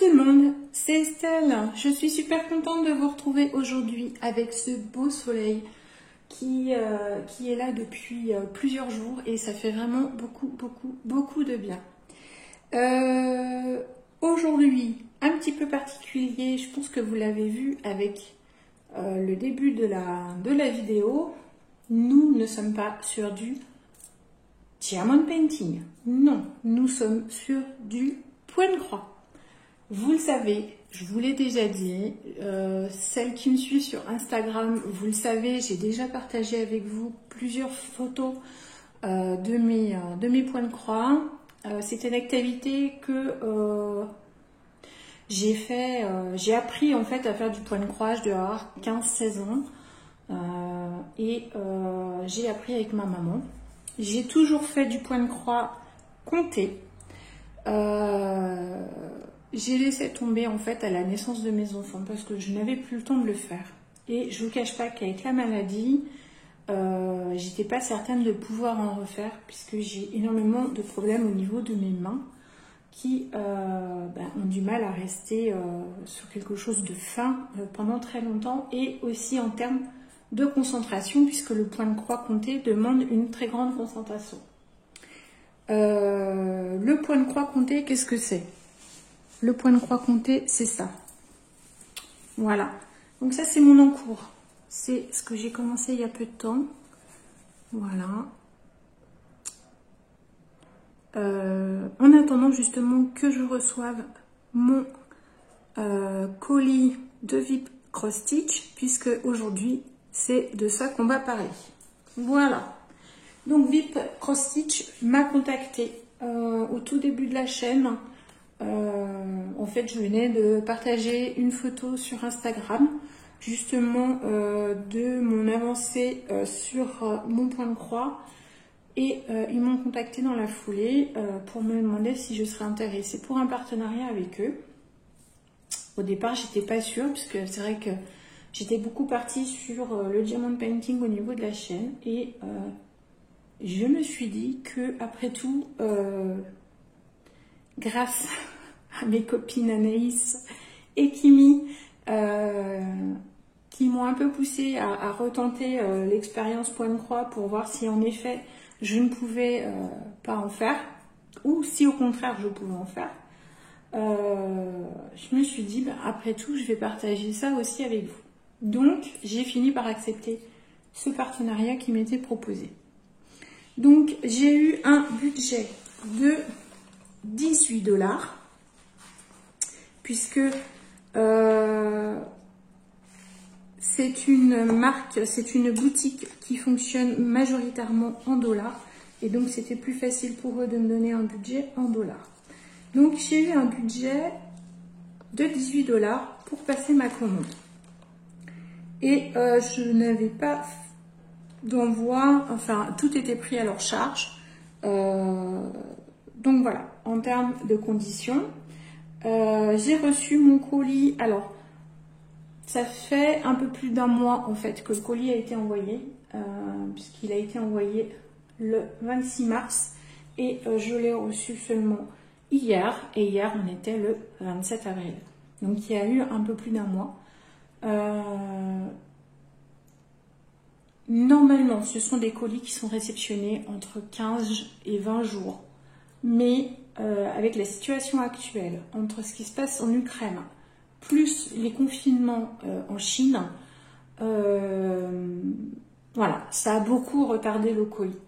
tout le monde, c'est Estelle. Je suis super contente de vous retrouver aujourd'hui avec ce beau soleil qui est là depuis plusieurs jours et ça fait vraiment beaucoup de bien. Aujourd'hui, un petit peu particulier, je pense que vous l'avez vu avec le début de la vidéo. Nous ne sommes pas sur du diamond painting. Non, nous sommes sur du point de croix. Vous le savez, je vous l'ai déjà dit, celle qui me suit sur Instagram, vous le savez, j'ai déjà partagé avec vous plusieurs photos de mes points de croix. C'est une activité que j'ai appris en fait à faire du point de croix, je dois avoir 15-16 ans et j'ai appris avec ma maman. J'ai toujours fait du point de croix compté. J'ai laissé tomber en fait à la naissance de mes enfants parce que je n'avais plus le temps de le faire. Et je ne vous cache pas qu'avec la maladie, j'étais pas certaine de pouvoir en refaire puisque j'ai énormément de problèmes au niveau de mes mains qui ont du mal à rester sur quelque chose de fin pendant très longtemps et aussi en termes de concentration puisque le point de croix compté demande une très grande concentration. Le point de croix compté, qu'est-ce que c'est? Le point de croix compté, c'est ça. Voilà. Donc ça, c'est mon encours. C'est ce que j'ai commencé il y a peu de temps. Voilà. En attendant justement que je reçoive mon colis de VIP Cross Stitch, puisque aujourd'hui, c'est de ça qu'on va parler. Voilà. Donc VIP Cross Stitch m'a contacté au tout début de la chaîne. En fait, je venais de partager une photo sur Instagram, justement de mon avancée sur mon point de croix. Et ils m'ont contacté dans la foulée pour me demander si je serais intéressée pour un partenariat avec eux. Au départ, j'étais pas sûre, puisque c'est vrai que j'étais beaucoup partie sur le diamond painting au niveau de la chaîne. Et je me suis dit que, après tout, grâce à mes copines Anaïs et Kimi, qui m'ont un peu poussée à retenter l'expérience point de croix pour voir si en effet je ne pouvais pas en faire, ou si au contraire je pouvais en faire, je me suis dit, après tout, je vais partager ça aussi avec vous. Donc, j'ai fini par accepter ce partenariat qui m'était proposé. Donc, j'ai eu un budget de 18 $, puisque c'est une marque, c'est une boutique qui fonctionne majoritairement en dollars. Et donc, c'était plus facile pour eux de me donner un budget en dollars. Donc, j'ai eu un budget de 18 $ pour passer ma commande. Et je n'avais pas d'envoi, enfin, tout était pris à leur charge. Donc, voilà, en termes de conditions, j'ai reçu mon colis. Alors, ça fait un peu plus d'un mois en fait que le colis a été envoyé, puisqu'il a été envoyé le 26 mars et je l'ai reçu seulement hier, et hier on était le 27 avril. Donc il y a eu un peu plus d'un mois. Normalement, ce sont des colis qui sont réceptionnés entre 15 et 20 jours. Mais avec la situation actuelle, entre ce qui se passe en Ukraine, plus les confinements en Chine, voilà, ça a beaucoup retardé le colis.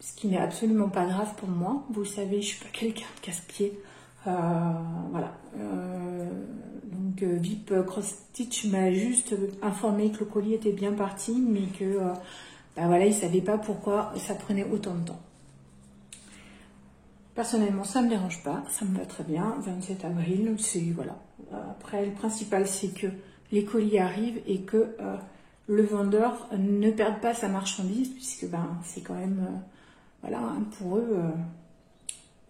Ce qui n'est absolument pas grave pour moi. Vous le savez, je suis pas quelqu'un de casse-pied. Voilà. Donc VIP Cross Stitch m'a juste informé que le colis était bien parti, mais que voilà, il ne savait pas pourquoi ça prenait autant de temps. Personnellement, ça ne me dérange pas, ça me va très bien. 27 avril, c'est voilà. Après, le principal, c'est que les colis arrivent et que le vendeur ne perde pas sa marchandise, puisque c'est quand même, voilà, pour eux,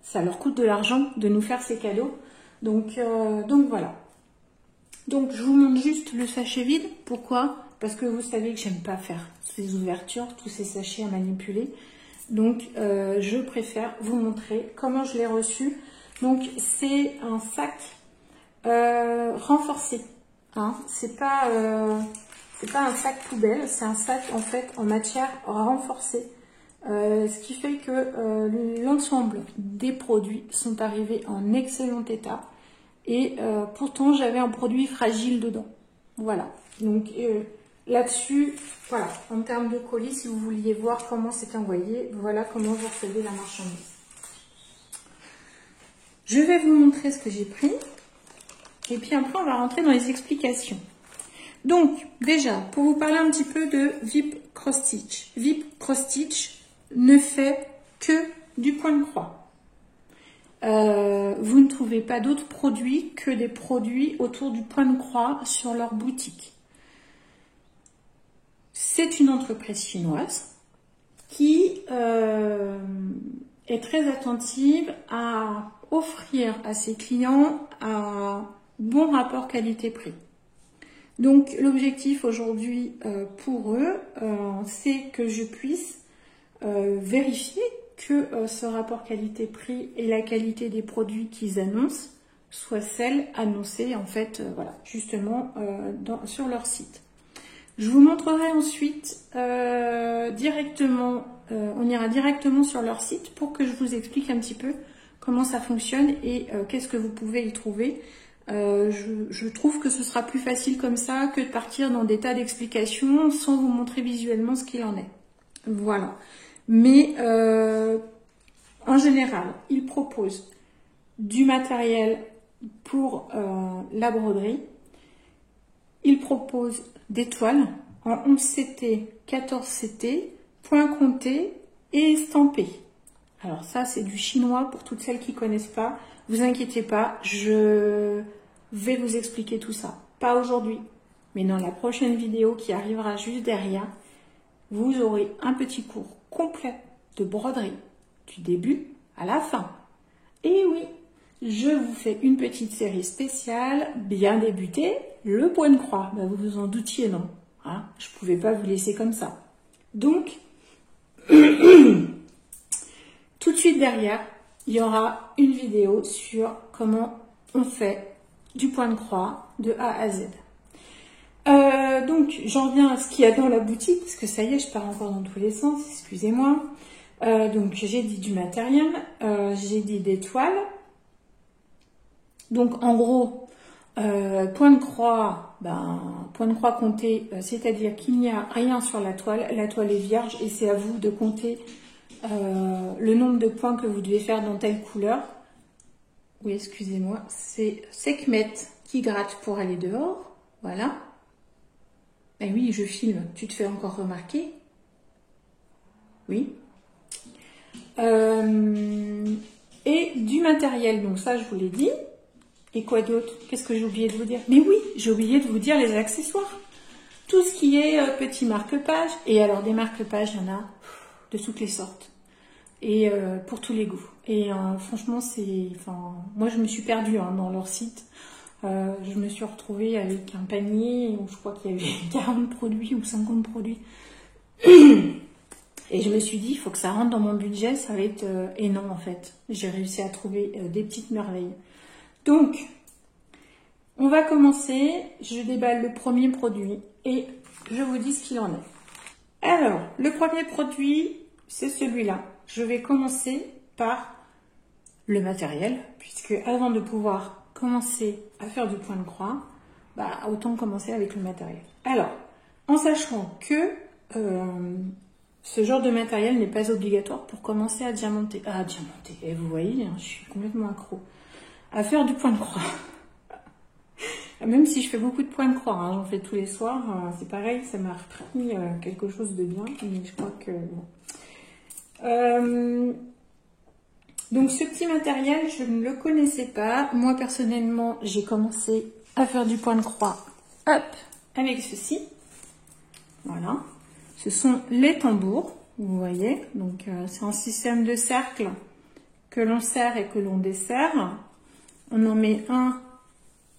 ça leur coûte de l'argent de nous faire ces cadeaux. Donc voilà. Donc, je vous montre juste le sachet vide. Pourquoi? Parce que vous savez que j'aime pas faire ces ouvertures, tous ces sachets à manipuler. Donc, je préfère vous montrer comment je l'ai reçu. Donc c'est un sac renforcé. Hein. C'est pas un sac poubelle, c'est un sac en fait en matière renforcée. Ce qui fait que l'ensemble des produits sont arrivés en excellent état. Et pourtant j'avais un produit fragile dedans. Voilà. Donc là-dessus, voilà, en termes de colis, si vous vouliez voir comment c'est envoyé, voilà comment vous recevez la marchandise. Je vais vous montrer ce que j'ai pris. Et puis après, on va rentrer dans les explications. Donc, déjà, pour vous parler un petit peu de VIP Cross Stitch. VIP Cross Stitch ne fait que du point de croix. Vous ne trouvez pas d'autres produits que des produits autour du point de croix sur leur boutique. C'est une entreprise chinoise qui est très attentive à offrir à ses clients un bon rapport qualité-prix. Donc l'objectif aujourd'hui pour eux, c'est que je puisse vérifier que ce rapport qualité-prix et la qualité des produits qu'ils annoncent soit celle annoncée en fait, voilà, justement sur leur site. Je vous montrerai ensuite directement, on ira directement sur leur site pour que je vous explique un petit peu comment ça fonctionne et qu'est-ce que vous pouvez y trouver. Je trouve que ce sera plus facile comme ça que de partir dans des tas d'explications sans vous montrer visuellement ce qu'il en est. Voilà. Mais en général, ils proposent du matériel pour la broderie. Ils proposent des toiles en 11 CT, 14 CT, point compté et estampé. Alors ça, c'est du chinois pour toutes celles qui ne connaissent pas. Vous inquiétez pas, je vais vous expliquer tout ça. Pas aujourd'hui, mais dans la prochaine vidéo qui arrivera juste derrière, vous aurez un petit cours complet de broderie du début à la fin. Et oui, je vous fais une petite série spéciale, bien débutée, le point de croix. Ben, vous vous en doutiez, non hein? Je ne pouvais pas vous laisser comme ça. Donc, tout de suite derrière, il y aura une vidéo sur comment on fait du point de croix de A à Z. Donc, j'en viens à ce qu'il y a dans la boutique, parce que ça y est, je pars encore dans tous les sens, excusez-moi. Donc, j'ai dit du matériel, j'ai dit des toiles. Donc, en gros, point de croix compté, c'est-à-dire qu'il n'y a rien sur la toile est vierge et c'est à vous de compter le nombre de points que vous devez faire dans telle couleur. Oui, excusez-moi, c'est Sekhmet qui gratte pour aller dehors, voilà. Eh oui, je filme, tu te fais encore remarquer? Oui. Et du matériel, donc ça je vous l'ai dit. Et quoi d'autre? Qu'est-ce que j'ai oublié de vous dire? Mais oui, j'ai oublié de vous dire les accessoires. Tout ce qui est petit marque-page. Et alors des marque-pages, il y en a de toutes les sortes. Et pour tous les goûts. Et franchement, moi je me suis perdue dans leur site. Je me suis retrouvée avec un panier où je crois qu'il y avait 40 produits ou 50 produits. Et je me suis dit, il faut que ça rentre dans mon budget, ça va être... Et non, en fait, j'ai réussi à trouver des petites merveilles. Donc, on va commencer. Je déballe le premier produit et je vous dis ce qu'il en est. Alors, le premier produit, c'est celui-là. Je vais commencer par le matériel, puisque avant de pouvoir commencer à faire du point de croix, autant commencer avec le matériel. Alors, en sachant que ce genre de matériel n'est pas obligatoire pour commencer à diamanter. Et vous voyez, hein, je suis complètement accro. À faire du point de croix. Même si je fais beaucoup de points de croix, hein, j'en fais tous les soirs, c'est pareil, ça m'a repris quelque chose de bien, mais je crois que bon. Donc ce petit matériel, je ne le connaissais pas. Moi personnellement, j'ai commencé à faire du point de croix, hop, avec ceci. Voilà. Ce sont les tambours, vous voyez. Donc c'est un système de cercle que l'on serre et que l'on desserre. On en met un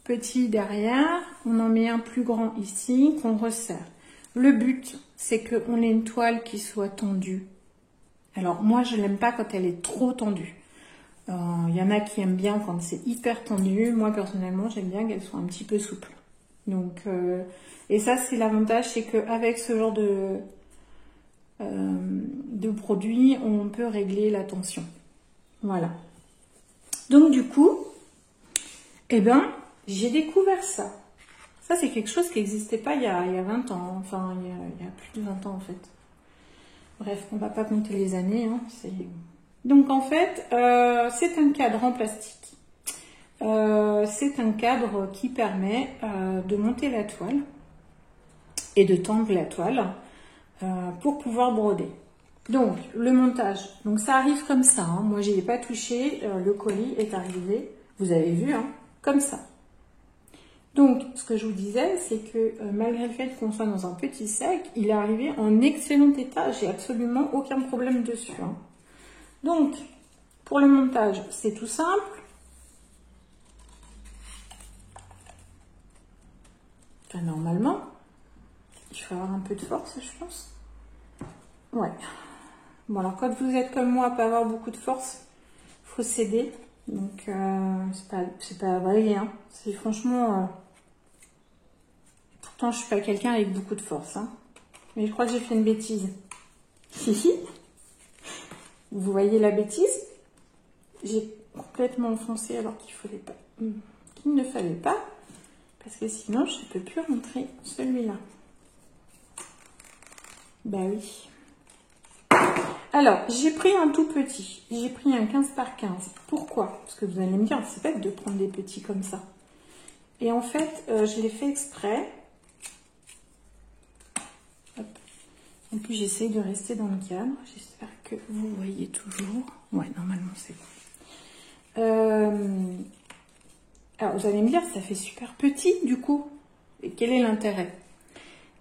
petit derrière, on en met un plus grand ici, qu'on resserre. Le but, c'est qu'on ait une toile qui soit tendue. Alors, moi, je n'aime pas quand elle est trop tendue. Il y en a qui aiment bien quand c'est hyper tendu. Moi, personnellement, j'aime bien qu'elles soient un petit peu souples. Donc, et ça, c'est l'avantage, c'est qu'avec ce genre de produit, on peut régler la tension. Voilà. Donc, du coup, eh ben, j'ai découvert ça. Ça, c'est quelque chose qui n'existait pas il y a 20 ans. Enfin, il y a plus de 20 ans, en fait. Bref, on va pas compter les années. Hein, donc, en fait, c'est un cadre en plastique. C'est un cadre qui permet de monter la toile et de tendre la toile pour pouvoir broder. Donc, le montage. Donc, ça arrive comme ça. Hein. Moi, j'y ai pas touché. Le colis est arrivé, vous avez vu, hein, comme ça. Donc, ce que je vous disais, c'est que malgré le fait qu'on soit dans un petit sac, il est arrivé en excellent état. J'ai absolument aucun problème dessus. Hein. Donc, pour le montage, c'est tout simple. Enfin, normalement, il faut avoir un peu de force, je pense. Ouais. Bon, alors quand vous êtes comme moi, pas avoir beaucoup de force, il faut céder. Donc, c'est pas vrai, hein. C'est franchement... Pourtant, je suis pas quelqu'un avec beaucoup de force, hein. Mais je crois que j'ai fait une bêtise. Si. Vous voyez la bêtise? J'ai complètement enfoncé alors qu'il ne fallait pas. Parce que sinon, je ne peux plus rentrer celui-là. Bah oui. Alors, j'ai pris un tout petit. J'ai pris un 15 par 15. Pourquoi? Parce que vous allez me dire, c'est bête de prendre des petits comme ça. Et en fait, je l'ai fait exprès. Hop. Et puis, j'essaie de rester dans le cadre. J'espère que vous voyez toujours. Ouais, normalement, c'est bon. Alors, vous allez me dire, ça fait super petit, du coup. Et quel est l'intérêt?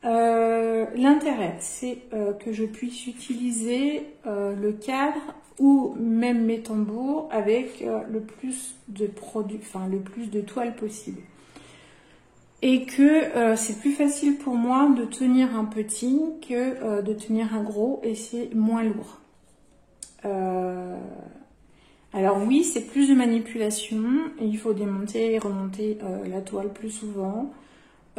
L'intérêt, c'est que je puisse utiliser le cadre ou même mes tambours avec le plus de produits, enfin le plus de toile possible. Et que c'est plus facile pour moi de tenir un petit que de tenir un gros et c'est moins lourd. Alors oui, c'est plus de manipulation, et il faut démonter et remonter la toile plus souvent.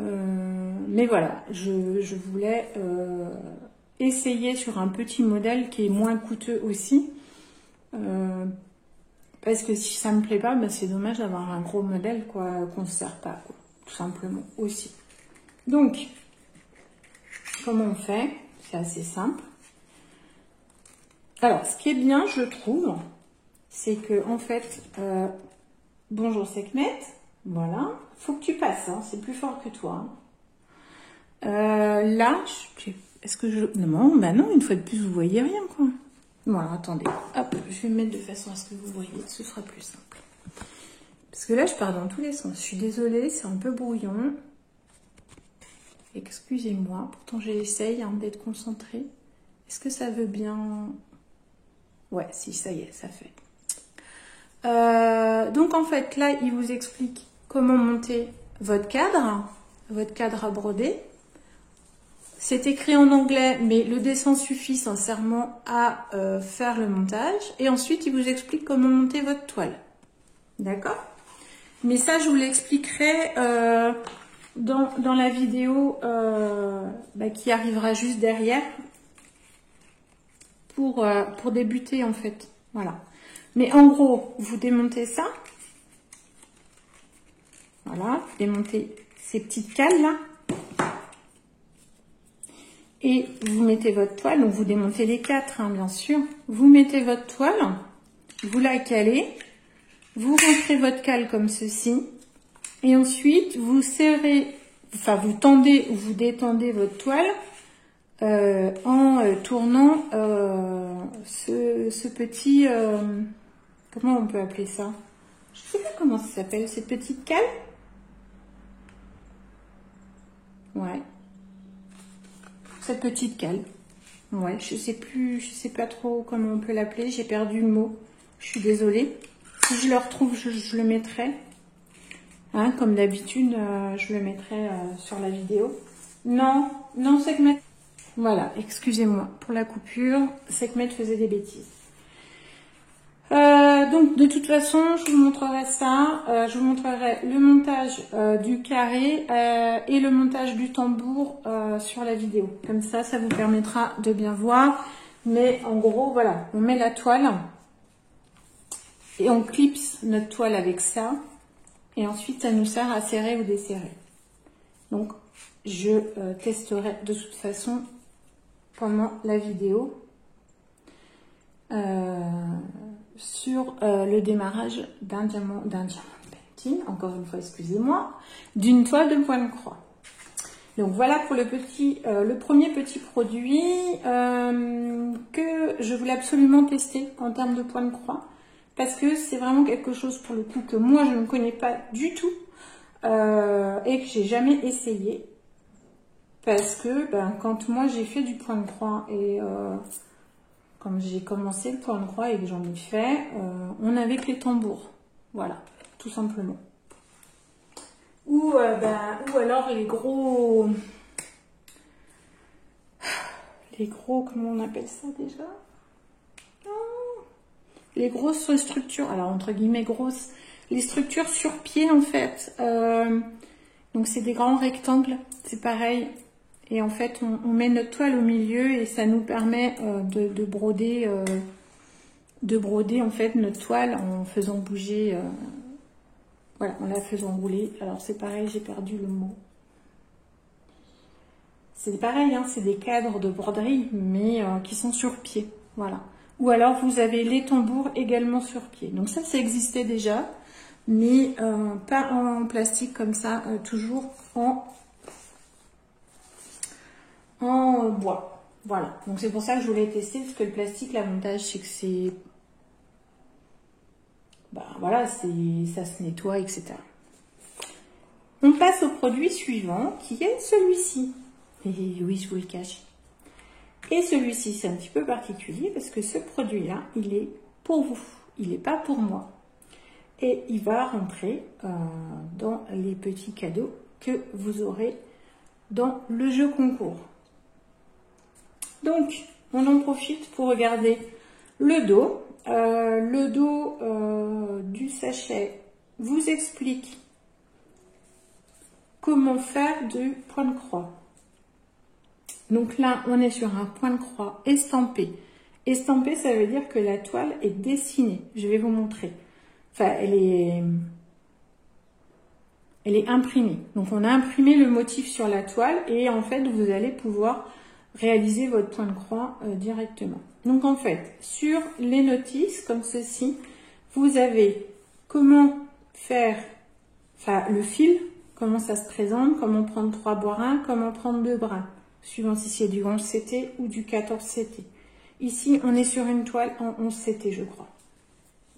Mais voilà, je voulais essayer sur un petit modèle qui est moins coûteux aussi. Parce que si ça me plaît pas, ben c'est dommage d'avoir un gros modèle quoi, qu'on ne sert pas, quoi, tout simplement aussi. Donc, comment on fait? C'est assez simple. Alors, ce qui est bien, je trouve, c'est que en fait, bonjour Sekhmet, voilà, faut que tu passes, hein, c'est plus fort que toi. Hein. Là, est-ce que je... Non, bah non, une fois de plus, vous voyez rien, quoi. Bon, alors, attendez, hop, je vais me mettre de façon à ce que vous voyez, ce sera plus simple. Parce que là, je pars dans tous les sens, je suis désolée, c'est un peu brouillon. Excusez-moi, pourtant j'essaye hein, d'être concentrée. Est-ce que ça veut bien... Ouais, si, ça y est, ça fait. Donc en fait, là, il vous explique comment monter votre cadre à broder. C'est écrit en anglais, mais le dessin suffit sincèrement à faire le montage. Et ensuite, il vous explique comment monter votre toile. D'accord? Mais ça, je vous l'expliquerai dans la vidéo qui arrivera juste derrière pour débuter en fait. Voilà. Mais en gros, vous démontez ça. Voilà, vous démontez ces petites cales là. Et vous mettez votre toile, donc vous démontez les quatre, hein, bien sûr. Vous mettez votre toile, vous la calez, vous rentrez votre cale comme ceci. Et ensuite, vous serrez, enfin vous tendez ou vous détendez votre toile en tournant ce petit... comment on peut appeler ça? Je sais pas comment ça s'appelle, cette petite cale. Ouais. Cette petite cale. Ouais, je sais pas trop comment on peut l'appeler. J'ai perdu le mot. Je suis désolée. Si je le retrouve, je le mettrai. Hein, comme d'habitude, je le mettrai sur la vidéo. Non, Sekhmet. Voilà, excusez-moi pour la coupure. Sekhmet faisait des bêtises. Donc de toute façon, je vous montrerai ça. Je vous montrerai le montage du carré et le montage du tambour sur la vidéo. Comme ça vous permettra de bien voir. Mais en gros, voilà, on met la toile et on clipse notre toile avec ça. Et ensuite, ça nous sert à serrer ou desserrer. Donc, je testerai de toute façon pendant la vidéo sur le démarrage d'un diamant painting, encore une fois, excusez-moi, d'une toile de point de croix. Donc voilà pour le premier petit produit que je voulais absolument tester en termes de point de croix, parce que c'est vraiment quelque chose pour le coup que moi je ne connais pas du tout et que j'ai jamais essayé. Parce que quand moi j'ai fait du point de croix et quand j'ai commencé le point de croix et que j'en ai fait, on avait que les tambours. Voilà, tout simplement. Ou alors les gros, comment on appelle ça déjà? Les grosses structures, alors entre guillemets grosses, les structures sur pied en fait. Donc c'est des grands rectangles, c'est pareil. Et en fait, on met notre toile au milieu et ça nous permet de broder en fait notre toile en faisant bouger, voilà, en la faisant rouler. Alors c'est pareil, j'ai perdu le mot. C'est pareil, hein, c'est des cadres de broderie, mais qui sont sur pied, voilà. Ou alors vous avez les tambours également sur pied. Donc ça existait déjà, mais pas en plastique comme ça, toujours en bois. Voilà, donc c'est pour ça que je voulais tester, parce que le plastique, l'avantage c'est que c'est, voilà, ça se nettoie, etc. On passe au produit suivant, qui est celui-ci. Et oui, je vous le cache. Et celui-ci, c'est un petit peu particulier, parce que ce produit-là, il est pour vous, il n'est pas pour moi. Et il va rentrer dans les petits cadeaux que vous aurez dans le jeu concours. Donc, on en profite pour regarder le dos. Le dos du sachet vous explique comment faire du point de croix. Donc là, on est sur un point de croix estampé. Estampé, ça veut dire que la toile est dessinée. Je vais vous montrer. Enfin, elle est imprimée. Donc, on a imprimé le motif sur la toile et en fait, vous allez pouvoir réaliser votre point de croix directement. Donc en fait, sur les notices comme ceci, vous avez comment faire le fil, comment ça se présente, comment prendre 3 brins, comment prendre 2 brins, suivant si c'est du 11 CT ou du 14 CT. Ici, on est sur une toile en 11 CT, je crois.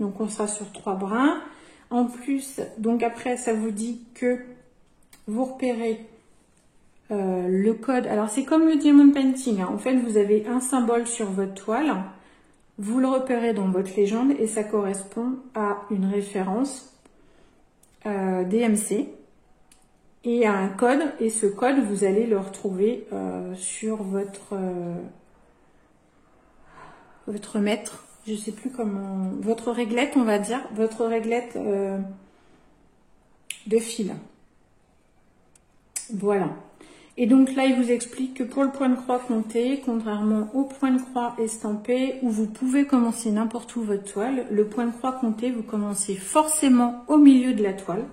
Donc on sera sur 3 brins. En plus, donc après, ça vous dit que vous repérez le code. Alors c'est comme le diamond painting, hein. En fait vous avez un symbole sur votre toile, vous le repérez dans votre légende et ça correspond à une référence DMC et à un code, et ce code vous allez le retrouver sur votre mètre, je sais plus comment, votre réglette, on va dire, votre réglette de fil. Voilà. Et donc là, il vous explique que pour le point de croix compté, contrairement au point de croix estampé, où vous pouvez commencer n'importe où votre toile, le point de croix compté, vous commencez forcément au milieu de la toile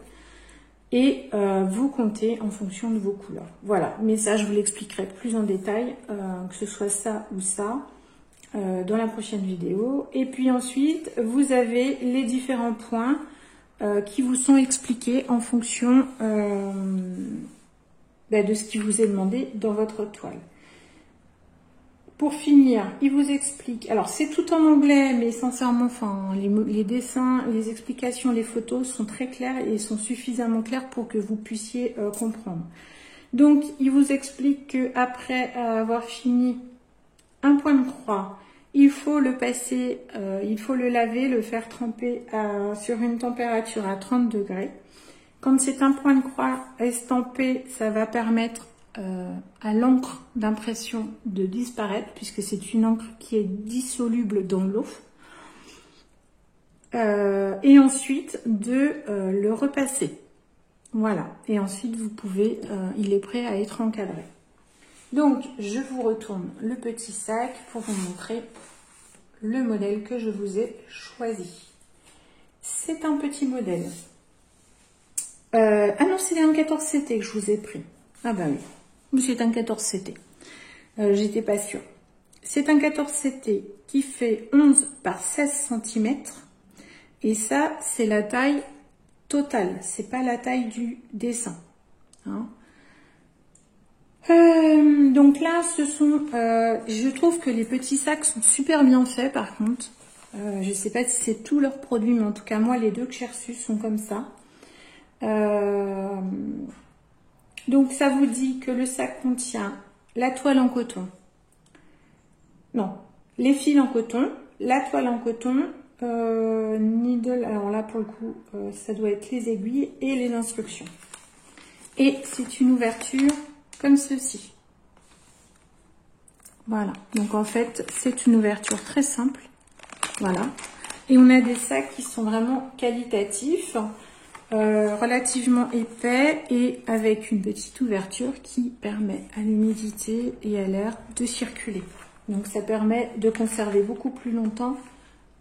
et vous comptez en fonction de vos couleurs. Voilà, mais ça, je vous l'expliquerai plus en détail, que ce soit ça ou ça, dans la prochaine vidéo. Et puis ensuite, vous avez les différents points qui vous sont expliqués en fonction de ce qui vous est demandé dans votre toile. Pour finir, il vous explique, alors c'est tout en anglais, mais sincèrement, enfin, les dessins, les explications, les photos sont très claires et sont suffisamment claires pour que vous puissiez comprendre. Donc, il vous explique que après avoir fini un point de croix, il faut le passer, il faut le laver, le faire tremper sur une température à 30 degrés. Quand c'est un point de croix estampé, ça va permettre à l'encre d'impression de disparaître, puisque c'est une encre qui est dissoluble dans l'eau. et ensuite de le repasser. Voilà, et ensuite vous pouvez, il est prêt à être encadré. Donc je vous retourne le petit sac pour vous montrer le modèle que je vous ai choisi. C'est un petit modèle. Ah non, c'est un 14 CT que je vous ai pris. Ah bah oui, c'est un 14 CT. J'étais pas sûre. C'est un 14 CT qui fait 11 par 16 cm. Et ça, c'est la taille totale. C'est pas la taille du dessin. Hein. Donc là, ce sont... je trouve que les petits sacs sont super bien faits, par contre. Je sais pas si c'est tous leurs produits, mais en tout cas, moi, les deux que j'ai reçus sont comme ça. Donc, ça vous dit que le sac contient la toile en coton. Non, les fils en coton, la toile en coton, needle, alors là, pour le coup, ça doit être les aiguilles et les instructions. Et c'est une ouverture comme ceci. Voilà, donc en fait, c'est une ouverture très simple. Voilà. Et on a des sacs qui sont vraiment qualitatifs, relativement épais et avec une petite ouverture qui permet à l'humidité et à l'air de circuler. Donc ça permet de conserver beaucoup plus longtemps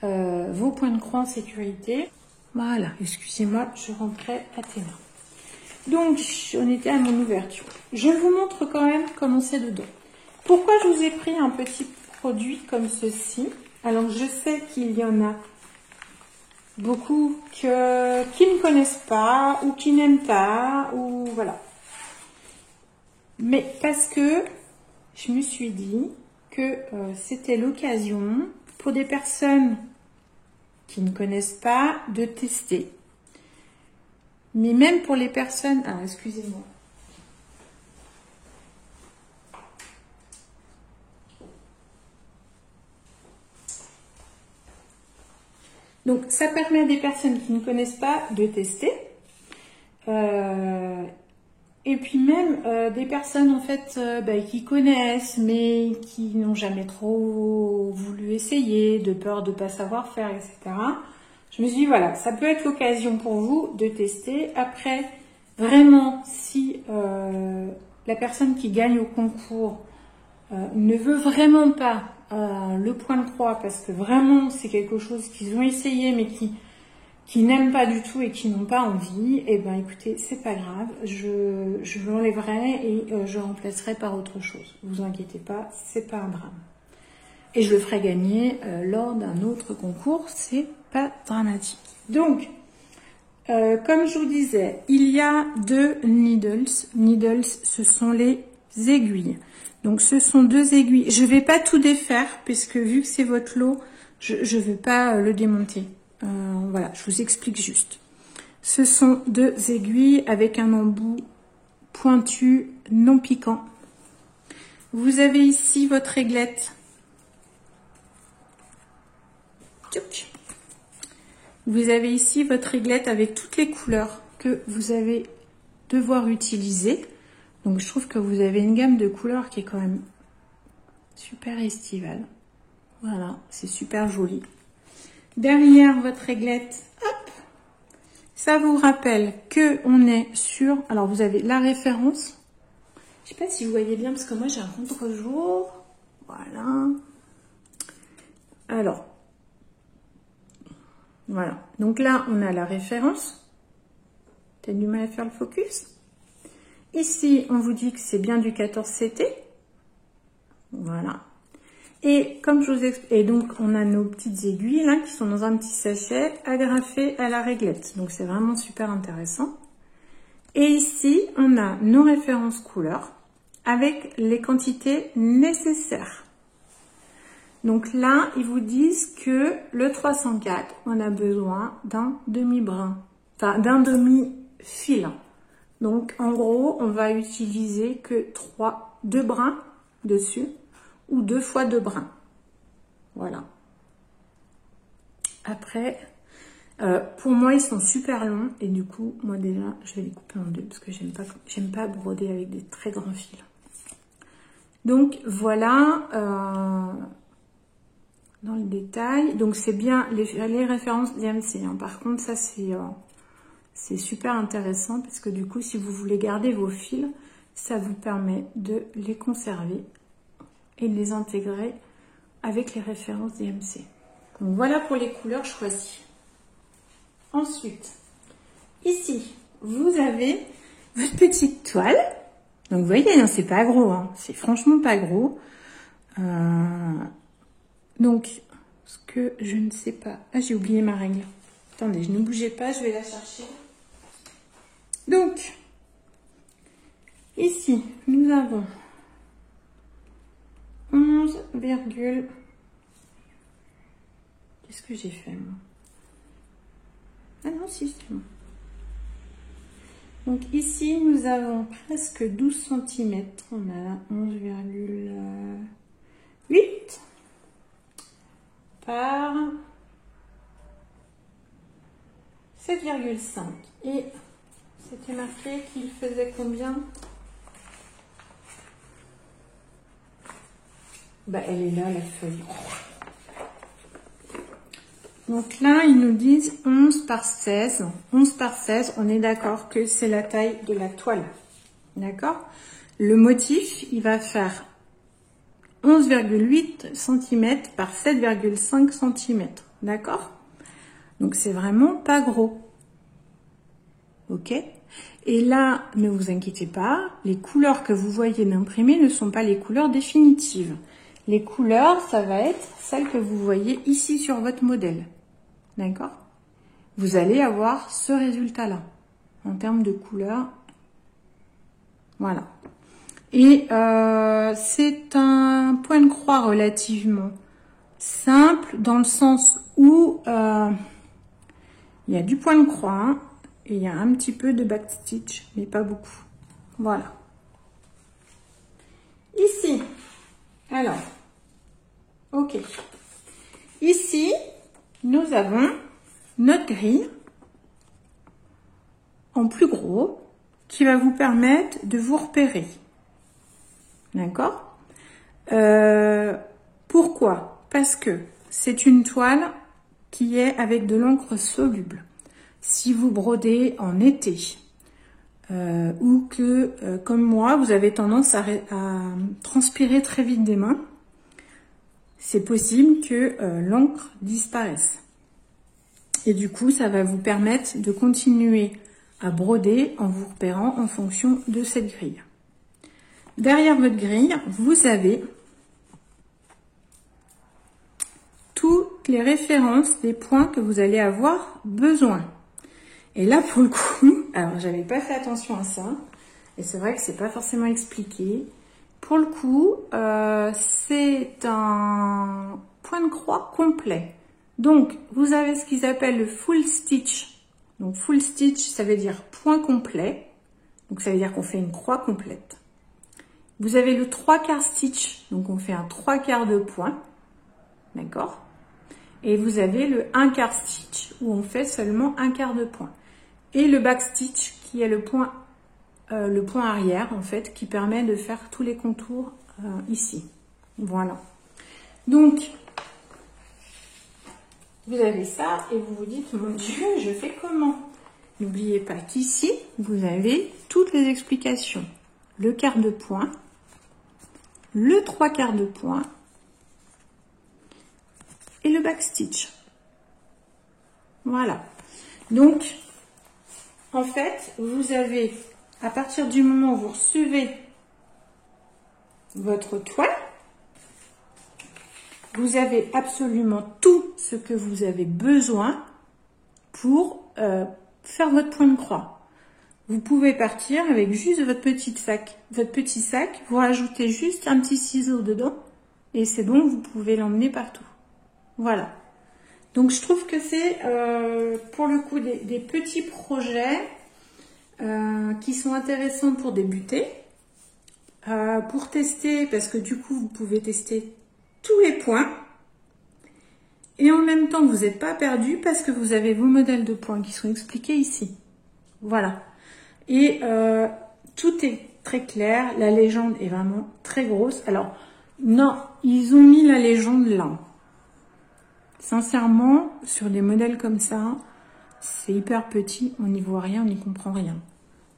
vos points de croix en sécurité. Voilà, excusez-moi, je rentrais à tes mains. Donc, on était à mon ouverture. Je vous montre quand même comment c'est dedans. Pourquoi je vous ai pris un petit produit comme ceci? Alors, je sais qu'il y en a beaucoup qui ne connaissent pas ou qui n'aiment pas, ou voilà. Mais parce que je me suis dit que c'était l'occasion pour des personnes qui ne connaissent pas de tester. Mais même pour les personnes... Ah, excusez-moi. Donc, ça permet à des personnes qui ne connaissent pas de tester. Et puis même des personnes, en fait, qui connaissent, mais qui n'ont jamais trop voulu essayer, de peur de ne pas savoir faire, etc. Je me suis dit, voilà, ça peut être l'occasion pour vous de tester. Après, vraiment, si la personne qui gagne au concours ne veut vraiment pas le point de croix, parce que vraiment, c'est quelque chose qu'ils ont essayé, mais qui n'aiment pas du tout et qui n'ont pas envie, et ben écoutez, c'est pas grave, je l'enlèverai et je remplacerai par autre chose. Vous inquiétez pas, c'est pas un drame. Et je le ferai gagner lors d'un autre concours, c'est pas dramatique. Donc, comme je vous disais, il y a deux needles. Needles, ce sont les aiguilles. Donc, ce sont deux aiguilles. Je vais pas tout défaire, puisque vu que c'est votre lot, je ne vais pas le démonter. Voilà, je vous explique juste. Ce sont deux aiguilles avec un embout pointu, non piquant. Vous avez ici votre réglette. Vous avez ici votre réglette avec toutes les couleurs que vous allez devoir utiliser. Donc je trouve que vous avez une gamme de couleurs qui est quand même super estivale. Voilà, c'est super joli. Derrière votre réglette, hop, ça vous rappelle que on est sur... Alors vous avez la référence. Je sais pas si vous voyez bien parce que moi j'ai un contre-jour. Voilà. Alors, voilà. Donc là, on a la référence. T'as du mal à faire le focus. Ici, on vous dit que c'est bien du 14 CT. Voilà. Et comme je vous explique, et donc on a nos petites aiguilles là qui sont dans un petit sachet agrafées à la réglette. Donc c'est vraiment super intéressant. Et ici, on a nos références couleurs avec les quantités nécessaires. Donc là, ils vous disent que le 304, on a besoin d'un demi-brin, enfin d'un demi-fil. Donc en gros, on va utiliser que 2 brins dessus ou 2 fois 2 brins. Voilà. Après, pour moi, ils sont super longs et du coup, moi déjà, je vais les couper en deux parce que j'aime pas broder avec des très grands fils. Donc voilà. dans le détail. Donc c'est bien les références DMC. Hein. Par contre, ça c'est super intéressant parce que du coup, si vous voulez garder vos fils, ça vous permet de les conserver et de les intégrer avec les références DMC. Donc voilà pour les couleurs choisies. Ensuite, ici, vous avez votre petite toile. Donc vous voyez, hein, c'est pas gros, hein, c'est franchement pas gros. Donc, ce que je ne sais pas... Ah, j'ai oublié ma règle. Attendez, ne bougez pas, je vais la chercher. Donc, ici, nous avons 11, qu'est-ce que j'ai fait, moi? Ah non, si, c'est bon. Donc ici, nous avons presque 12 cm. On a 11,8 par 7,5. Et c'était marqué qu'il faisait combien? Bah, elle est là, la feuille. Donc là, ils nous disent 11 par 16. 11 par 16, on est d'accord que c'est la taille de la toile. D'accord? Le motif, il va faire 11,8 cm par 7,5 cm. D'accord? Donc c'est vraiment pas gros. Ok? Et là, ne vous inquiétez pas, les couleurs que vous voyez d'imprimé ne sont pas les couleurs définitives. Les couleurs, ça va être celles que vous voyez ici sur votre modèle. D'accord? Vous allez avoir ce résultat-là, en termes de couleurs. Voilà. Et c'est un point de croix relativement simple, dans le sens où il y a du point de croix, hein, et il y a un petit peu de backstitch, mais pas beaucoup. Voilà. Ici, alors, ok. Ici, nous avons notre grille en plus gros qui va vous permettre de vous repérer. D'accord? Pourquoi? Parce que c'est une toile qui est avec de l'encre soluble. Si vous brodez en été ou que, comme moi, vous avez tendance à transpirer très vite des mains, c'est possible que l'encre disparaisse. Et du coup, ça va vous permettre de continuer à broder en vous repérant en fonction de cette grille. Derrière votre grille, vous avez toutes les références des points que vous allez avoir besoin. Et là, pour le coup, alors j'avais pas fait attention à ça, et c'est vrai que c'est pas forcément expliqué. Pour le coup, c'est un point de croix complet. Donc, vous avez ce qu'ils appellent le full stitch. Donc, full stitch, ça veut dire point complet. Donc, ça veut dire qu'on fait une croix complète. Vous avez le 3/4 stitch. Donc, on fait un 3/4 de point. D'accord? Et vous avez le 1/4 stitch où on fait seulement 1/4 de point. Et le back stitch qui est le point arrière, en fait, qui permet de faire tous les contours ici. Voilà. Donc, vous avez ça et vous vous dites, mon Dieu, je fais comment? N'oubliez pas qu'ici, vous avez toutes les explications. Le quart de point, le 3/4 de point et le back stitch. Voilà. Donc, en fait, vous avez, à partir du moment où vous recevez votre toile, vous avez absolument tout ce que vous avez besoin pour faire votre point de croix. Vous pouvez partir avec juste votre petit sac. Votre petit sac, vous rajoutez juste un petit ciseau dedans et c'est bon, vous pouvez l'emmener partout. Voilà. Donc je trouve que c'est pour le coup des petits projets qui sont intéressants pour débuter, pour tester, parce que du coup vous pouvez tester tous les points et en même temps vous n'êtes pas perdu parce que vous avez vos modèles de points qui sont expliqués ici. Voilà. Et tout est très clair, la légende est vraiment très grosse. Alors non, ils ont mis la légende là. Sincèrement, sur des modèles comme ça, c'est hyper petit, on n'y voit rien, on n'y comprend rien.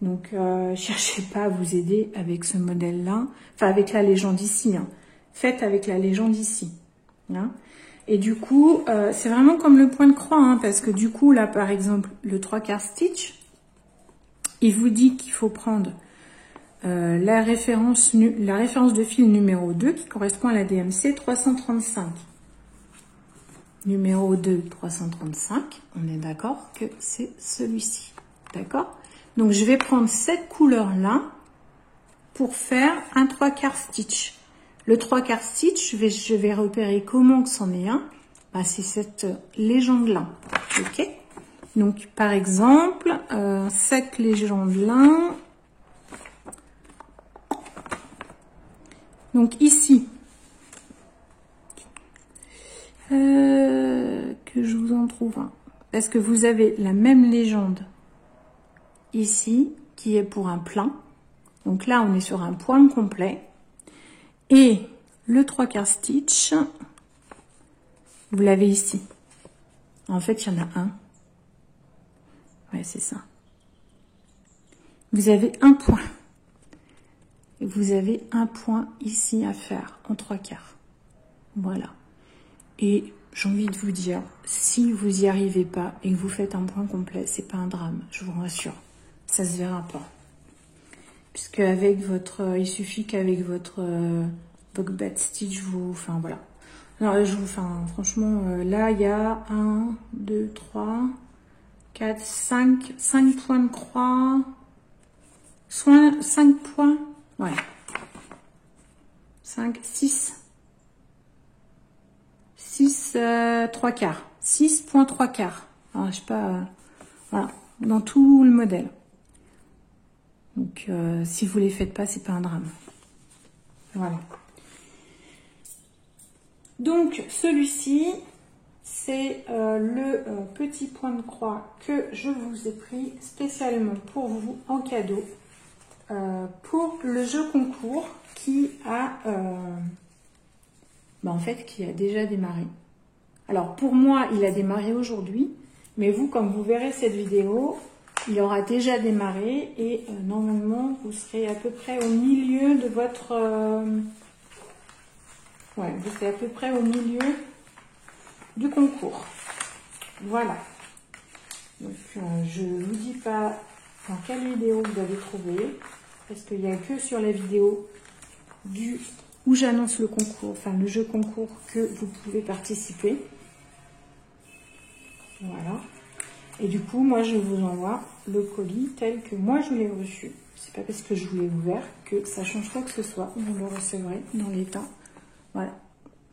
Donc, cherchez pas à vous aider avec ce modèle-là, enfin avec la légende ici. Hein. Faites avec la légende ici. Hein. Et du coup, c'est vraiment comme le point de croix, hein, parce que du coup, là, par exemple, le 3/4 stitch, il vous dit qu'il faut prendre la référence de fil numéro 2 qui correspond à la DMC 335. Numéro 2, 335, on est d'accord que c'est celui-ci. D'accord? Donc, je vais prendre cette couleur-là pour faire un 3/4 stitch. Le 3/4 stitch, je vais repérer comment que c'en est un. Bah, c'est cette légende-là. Ok? Donc, par exemple, cette légende-là. Donc, ici. Que je vous en trouve un. Parce que vous avez la même légende ici, qui est pour un plein. Donc là, on est sur un point complet. Et le 3/4 stitch, vous l'avez ici. En fait, il y en a un. Ouais, c'est ça. Vous avez un point. Et vous avez un point ici à faire en 3/4. Voilà. Et j'ai envie de vous dire, si vous n'y arrivez pas et que vous faites un point complet, c'est pas un drame, je vous rassure. Ça se verra pas. Puisque avec votre, il suffit qu'avec votre back stitch, enfin voilà. Alors franchement, là il y a 1, 2, 3, 4, 5 points de croix, soit 5 points, ouais, 5, 6, 3/4, 6.3/4. Alors, je sais pas, voilà, dans tout le modèle. Donc, si vous les faites pas, c'est pas un drame. Voilà. Donc, celui-ci, c'est le petit point de croix que je vous ai pris spécialement pour vous en cadeau pour le jeu concours qui a, en fait, qui a déjà démarré. Alors, pour moi, il a démarré aujourd'hui, mais vous, comme vous verrez cette vidéo, il aura déjà démarré et normalement, vous serez à peu près au milieu de votre... ouais, vous serez à peu près au milieu du concours. Voilà. Donc, je ne vous dis pas dans quelle vidéo vous avez trouvé, parce qu'il n'y a que sur la vidéo où j'annonce le concours, enfin le jeu concours, que vous pouvez participer. Voilà. Et du coup, moi, je vous envoie le colis tel que moi, je l'ai reçu. C'est pas parce que je vous l'ai ouvert que ça change quoi que ce soit. Vous le recevrez dans l'état. Voilà.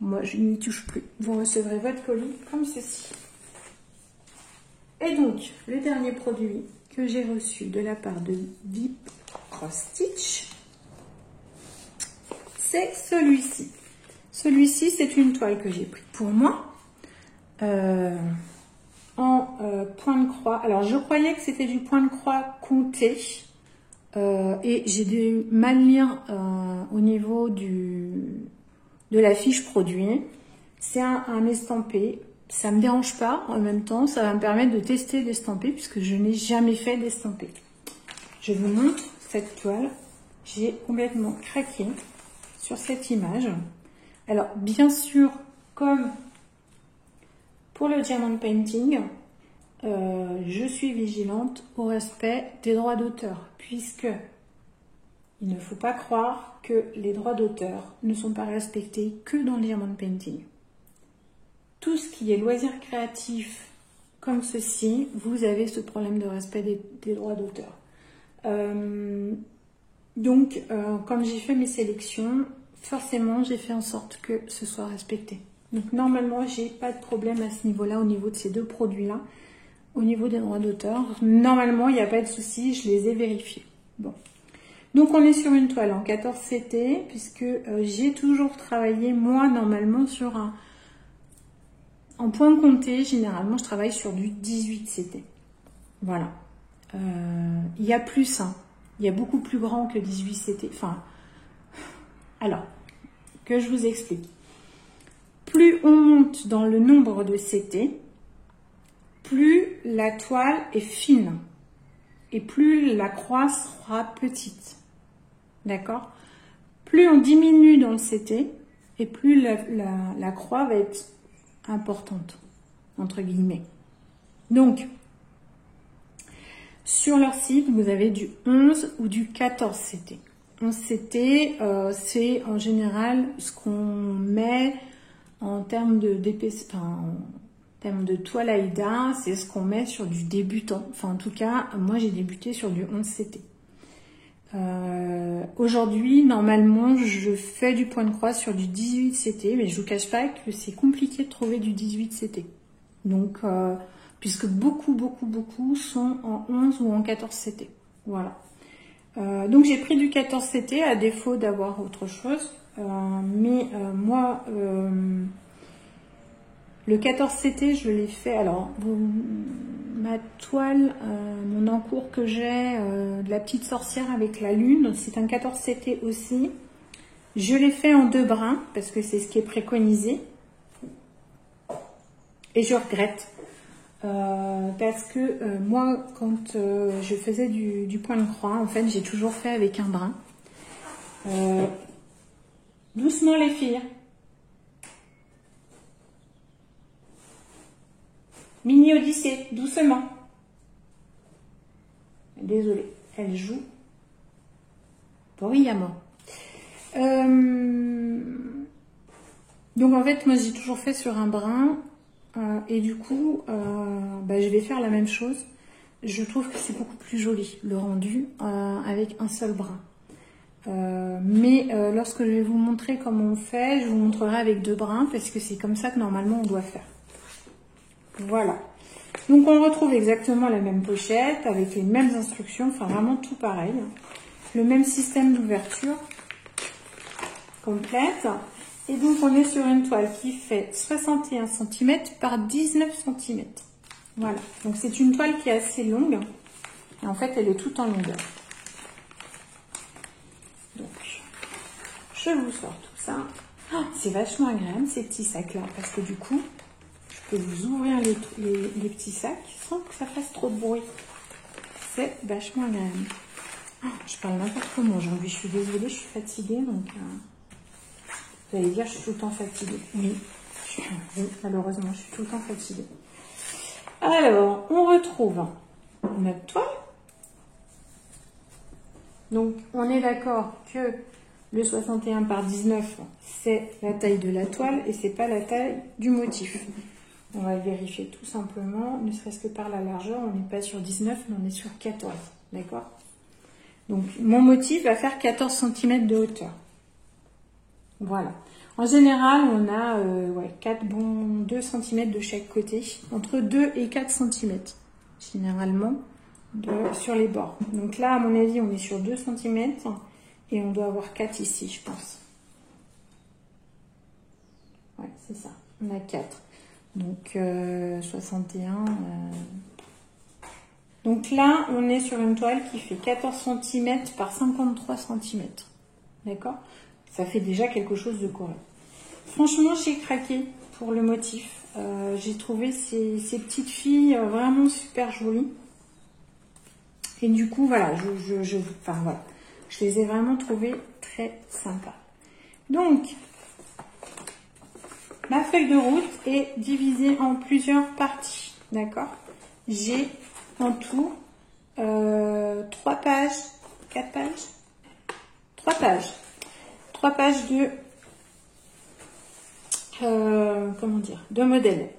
Moi, je n'y touche plus. Vous recevrez votre colis comme ceci. Et donc, le dernier produit que j'ai reçu de la part de VIP Cross Stitch, c'est celui-ci. Celui-ci, c'est une toile que j'ai pris pour moi. En point de croix. Alors, je croyais que c'était du point de croix compté. Et j'ai dû mal lire au niveau de la fiche produit. C'est un estampé. Ça me dérange pas. En même temps, ça va me permettre de tester d'estampé puisque je n'ai jamais fait d'estampé. Je vous montre cette toile. J'ai complètement craqué sur cette image. Alors, bien sûr, comme pour le diamond painting, je suis vigilante au respect des droits d'auteur, puisque il ne faut pas croire que les droits d'auteur ne sont pas respectés que dans le diamond painting. Tout ce qui est loisirs créatifs comme ceci, vous avez ce problème de respect des droits d'auteur. Donc, quand j'ai fait mes sélections, forcément, j'ai fait en sorte que ce soit respecté. Donc, normalement, j'ai pas de problème à ce niveau-là, au niveau de ces deux produits-là. Au niveau des droits d'auteur, normalement, il n'y a pas de souci, je les ai vérifiés. Bon. Donc, on est sur une toile en 14 CT, puisque j'ai toujours travaillé, moi, normalement, sur un... En point compté, généralement, je travaille sur du 18 CT. Voilà. Il y a plus, hein. Il y a beaucoup plus grand que 18 CT. Enfin, alors, que je vous explique. plus on monte dans le nombre de CT, plus la toile est fine et plus la croix sera petite. D'accord? Plus on diminue dans le CT et plus la croix va être importante, entre guillemets. Donc, sur leur site, vous avez du 11 ou du 14 CT. 11 CT, c'est en général ce qu'on met en termes d'épaisseur, en termes de toile Aïda, c'est ce qu'on met sur du débutant. Enfin, en tout cas, moi, j'ai débuté sur du 11 CT. Aujourd'hui, normalement, je fais du point de croix sur du 18 CT, mais je vous cache pas que c'est compliqué de trouver du 18 CT. Donc, puisque beaucoup sont en 11 ou en 14 CT. Voilà. Donc, j'ai pris du 14 CT à défaut d'avoir autre chose. Moi, le 14 CT, je l'ai fait. Alors, ma toile, mon encours que j'ai de la petite sorcière avec la lune, c'est un 14 CT aussi. Je l'ai fait en 2 brins parce que c'est ce qui est préconisé. Et je regrette. Parce que moi, quand je faisais du point de croix, en fait, j'ai toujours fait avec un brin. Doucement les filles. Mini Odyssée, doucement. Désolée, elle joue bruyamment. Donc en fait, moi j'ai toujours fait sur un brin. Et du coup, je vais faire la même chose. Je trouve que c'est beaucoup plus joli, le rendu, avec un seul brin. Lorsque je vais vous montrer comment on fait, je vous montrerai avec 2 brins, parce que c'est comme ça que normalement on doit faire. Voilà. Donc on retrouve exactement la même pochette, avec les mêmes instructions, enfin vraiment tout pareil. Le même système d'ouverture complète. Et donc, on est sur une toile qui fait 61 cm par 19 cm. Voilà. Donc, c'est une toile qui est assez longue. Et en fait, elle est toute en longueur. Donc, je vous sors tout ça. Oh, c'est vachement agréable, ces petits sacs-là. Parce que du coup, je peux vous ouvrir les petits sacs sans que ça fasse trop de bruit. C'est vachement agréable. Oh, je parle n'importe comment aujourd'hui. Je suis désolée, je suis fatiguée. Donc... Vous allez dire, je suis tout le temps fatiguée. Oui, malheureusement, je suis tout le temps fatiguée. Alors, on retrouve notre toile. Donc, on est d'accord que le 61 par 19, c'est la taille de la toile et c'est pas la taille du motif. On va vérifier tout simplement, ne serait-ce que par la largeur, on n'est pas sur 19, mais on est sur 14. D'accord? Donc, mon motif va faire 14 cm de hauteur. Voilà. En général, on a 2 cm de chaque côté, entre 2 et 4 cm, généralement, sur les bords. Donc là, à mon avis, on est sur 2 cm et on doit avoir 4 ici, je pense. Ouais, c'est ça. On a 4. Donc 61. Donc là, on est sur une toile qui fait 14 cm par 53 cm. D'accord ? Ça fait déjà quelque chose de correct. Franchement, j'ai craqué pour le motif. J'ai trouvé ces petites filles vraiment super jolies. Et du coup, voilà, je les ai vraiment trouvées très sympas. Donc, ma feuille de route est divisée en plusieurs parties. D'accord? J'ai en tout 3 pages, 4 pages, 3 pages. 3 pages de de modèles.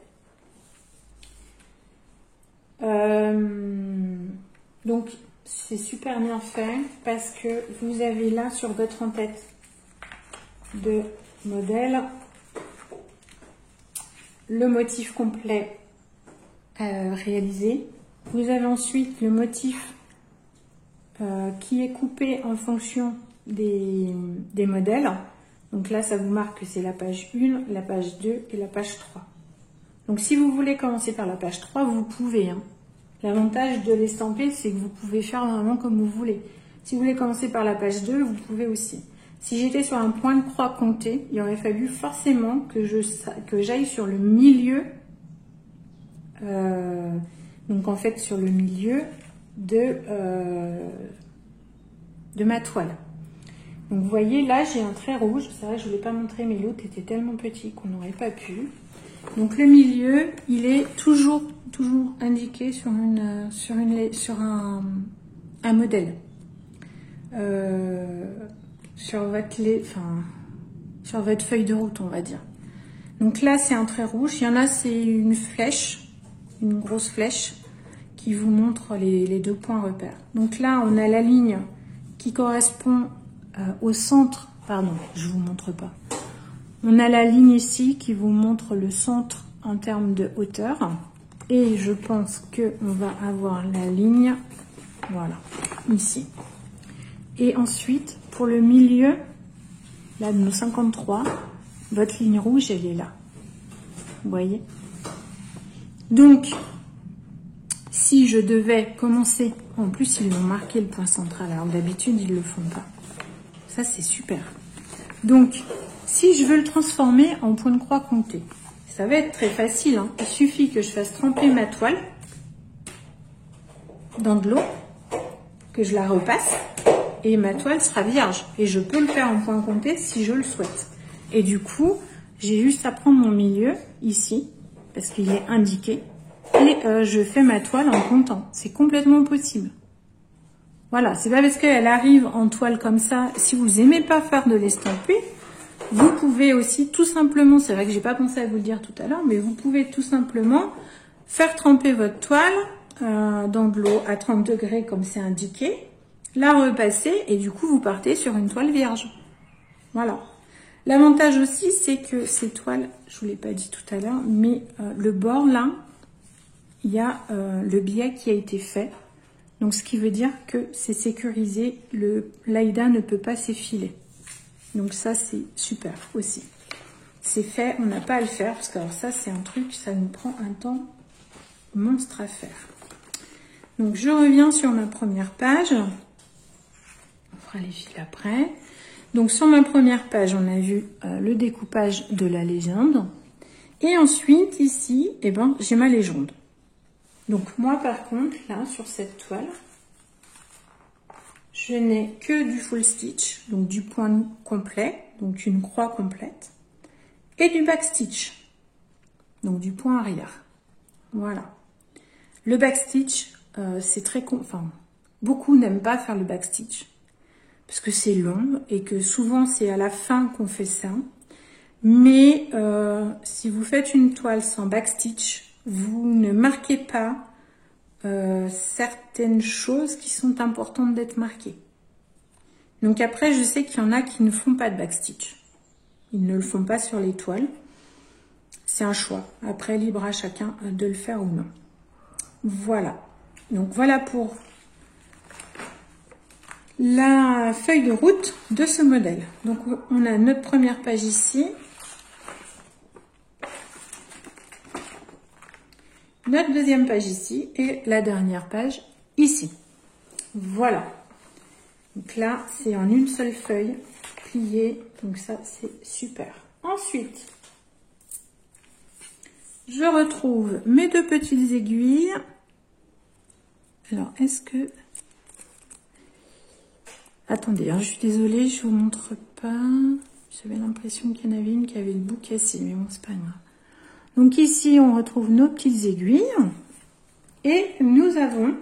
Donc c'est super bien fait parce que vous avez là sur votre en-tête de modèle le motif complet réalisé. Vous avez ensuite le motif qui est coupé en fonction des modèles. Donc là, ça vous marque que c'est la page 1, la page 2 et la page 3. Donc si vous voulez commencer par la page 3, vous pouvez. Hein. L'avantage de l'estamper, c'est que vous pouvez faire vraiment comme vous voulez. Si vous voulez commencer par la page 2, vous pouvez aussi. Si j'étais sur un point de croix compté, il aurait fallu forcément que j'aille sur le milieu, donc en fait sur le milieu de ma toile. Donc vous voyez là j'ai un trait rouge, c'est vrai que je ne voulais pas montrer mais l'autre était tellement petit qu'on n'aurait pas pu. Donc le milieu il est toujours indiqué sur un modèle. Sur votre feuille de route on va dire. Donc là c'est un trait rouge, il y en a c'est une flèche, une grosse flèche qui vous montre les 2 points repères. Donc là on a la ligne qui correspond au centre, pardon, je vous montre pas. On a la ligne ici qui vous montre le centre en termes de hauteur. Et je pense que on va avoir la ligne, voilà, ici. Et ensuite, pour le milieu, là de nos 53, votre ligne rouge, elle est là. Vous voyez? Donc, si je devais commencer, en plus ils ont marqué le point central, alors d'habitude ils ne le font pas. Ça c'est super. Donc, si je veux le transformer en point de croix compté, ça va être très facile, hein. Il suffit que je fasse tremper ma toile dans de l'eau, que je la repasse, et ma toile sera vierge. Et je peux le faire en point compté si je le souhaite. Et du coup, j'ai juste à prendre mon milieu, ici, parce qu'il est indiqué, et je fais ma toile en comptant. C'est complètement possible. Voilà, c'est pas parce qu'elle arrive en toile comme ça, si vous aimez pas faire de l'estampé, vous pouvez aussi tout simplement, c'est vrai que j'ai pas pensé à vous le dire tout à l'heure, mais vous pouvez tout simplement faire tremper votre toile dans de l'eau à 30 degrés comme c'est indiqué, la repasser et du coup vous partez sur une toile vierge. Voilà. L'avantage aussi c'est que ces toiles, je vous l'ai pas dit tout à l'heure, mais le bord là, il y a le biais qui a été fait. Donc, ce qui veut dire que c'est sécurisé, l'Aïda ne peut pas s'effiler. Donc ça, c'est super aussi. C'est fait, on n'a pas à le faire, parce que alors ça, c'est un truc, ça nous prend un temps monstre à faire. Donc, je reviens sur ma première page. On fera les fils après. Donc, sur ma première page, on a vu le découpage de la légende. Et ensuite, ici, eh ben, j'ai ma légende. Donc moi par contre, là, sur cette toile, je n'ai que du full stitch, donc du point complet, donc une croix complète, et du back stitch, donc du point arrière. Voilà. Le back stitch, c'est très... Enfin, beaucoup n'aiment pas faire le back stitch, parce que c'est long, et que souvent c'est à la fin qu'on fait ça. Mais si vous faites une toile sans back stitch, vous ne marquez pas certaines choses qui sont importantes d'être marquées. Donc après, je sais qu'il y en a qui ne font pas de backstitch. Ils ne le font pas sur les toiles. C'est un choix. Après, libre à chacun de le faire ou non. Voilà. Donc voilà pour la feuille de route de ce modèle. Donc on a notre première page ici. Notre deuxième page ici et la dernière page ici. Voilà. Donc là, c'est en une seule feuille pliée. Donc ça, c'est super. Ensuite, je retrouve mes 2 petites aiguilles. Alors, est-ce que... Attendez, hein, je suis désolée, je vous montre pas. J'avais l'impression qu'il y en avait une qui avait le bout cassé, mais bon, c'est pas grave. Donc ici, on retrouve nos petites aiguilles et nous avons...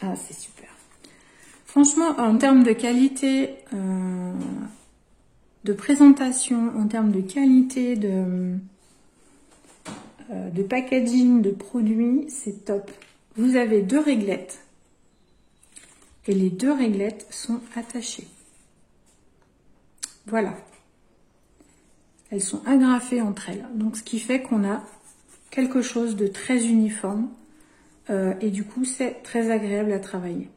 Ah, c'est super. Franchement, en termes de qualité de présentation, en termes de qualité de packaging, de produits, c'est top. Vous avez 2 réglettes et les 2 réglettes sont attachées. Voilà. Elles sont agrafées entre elles. Donc, ce qui fait qu'on a quelque chose de très uniforme. Et du coup, c'est très agréable à travailler.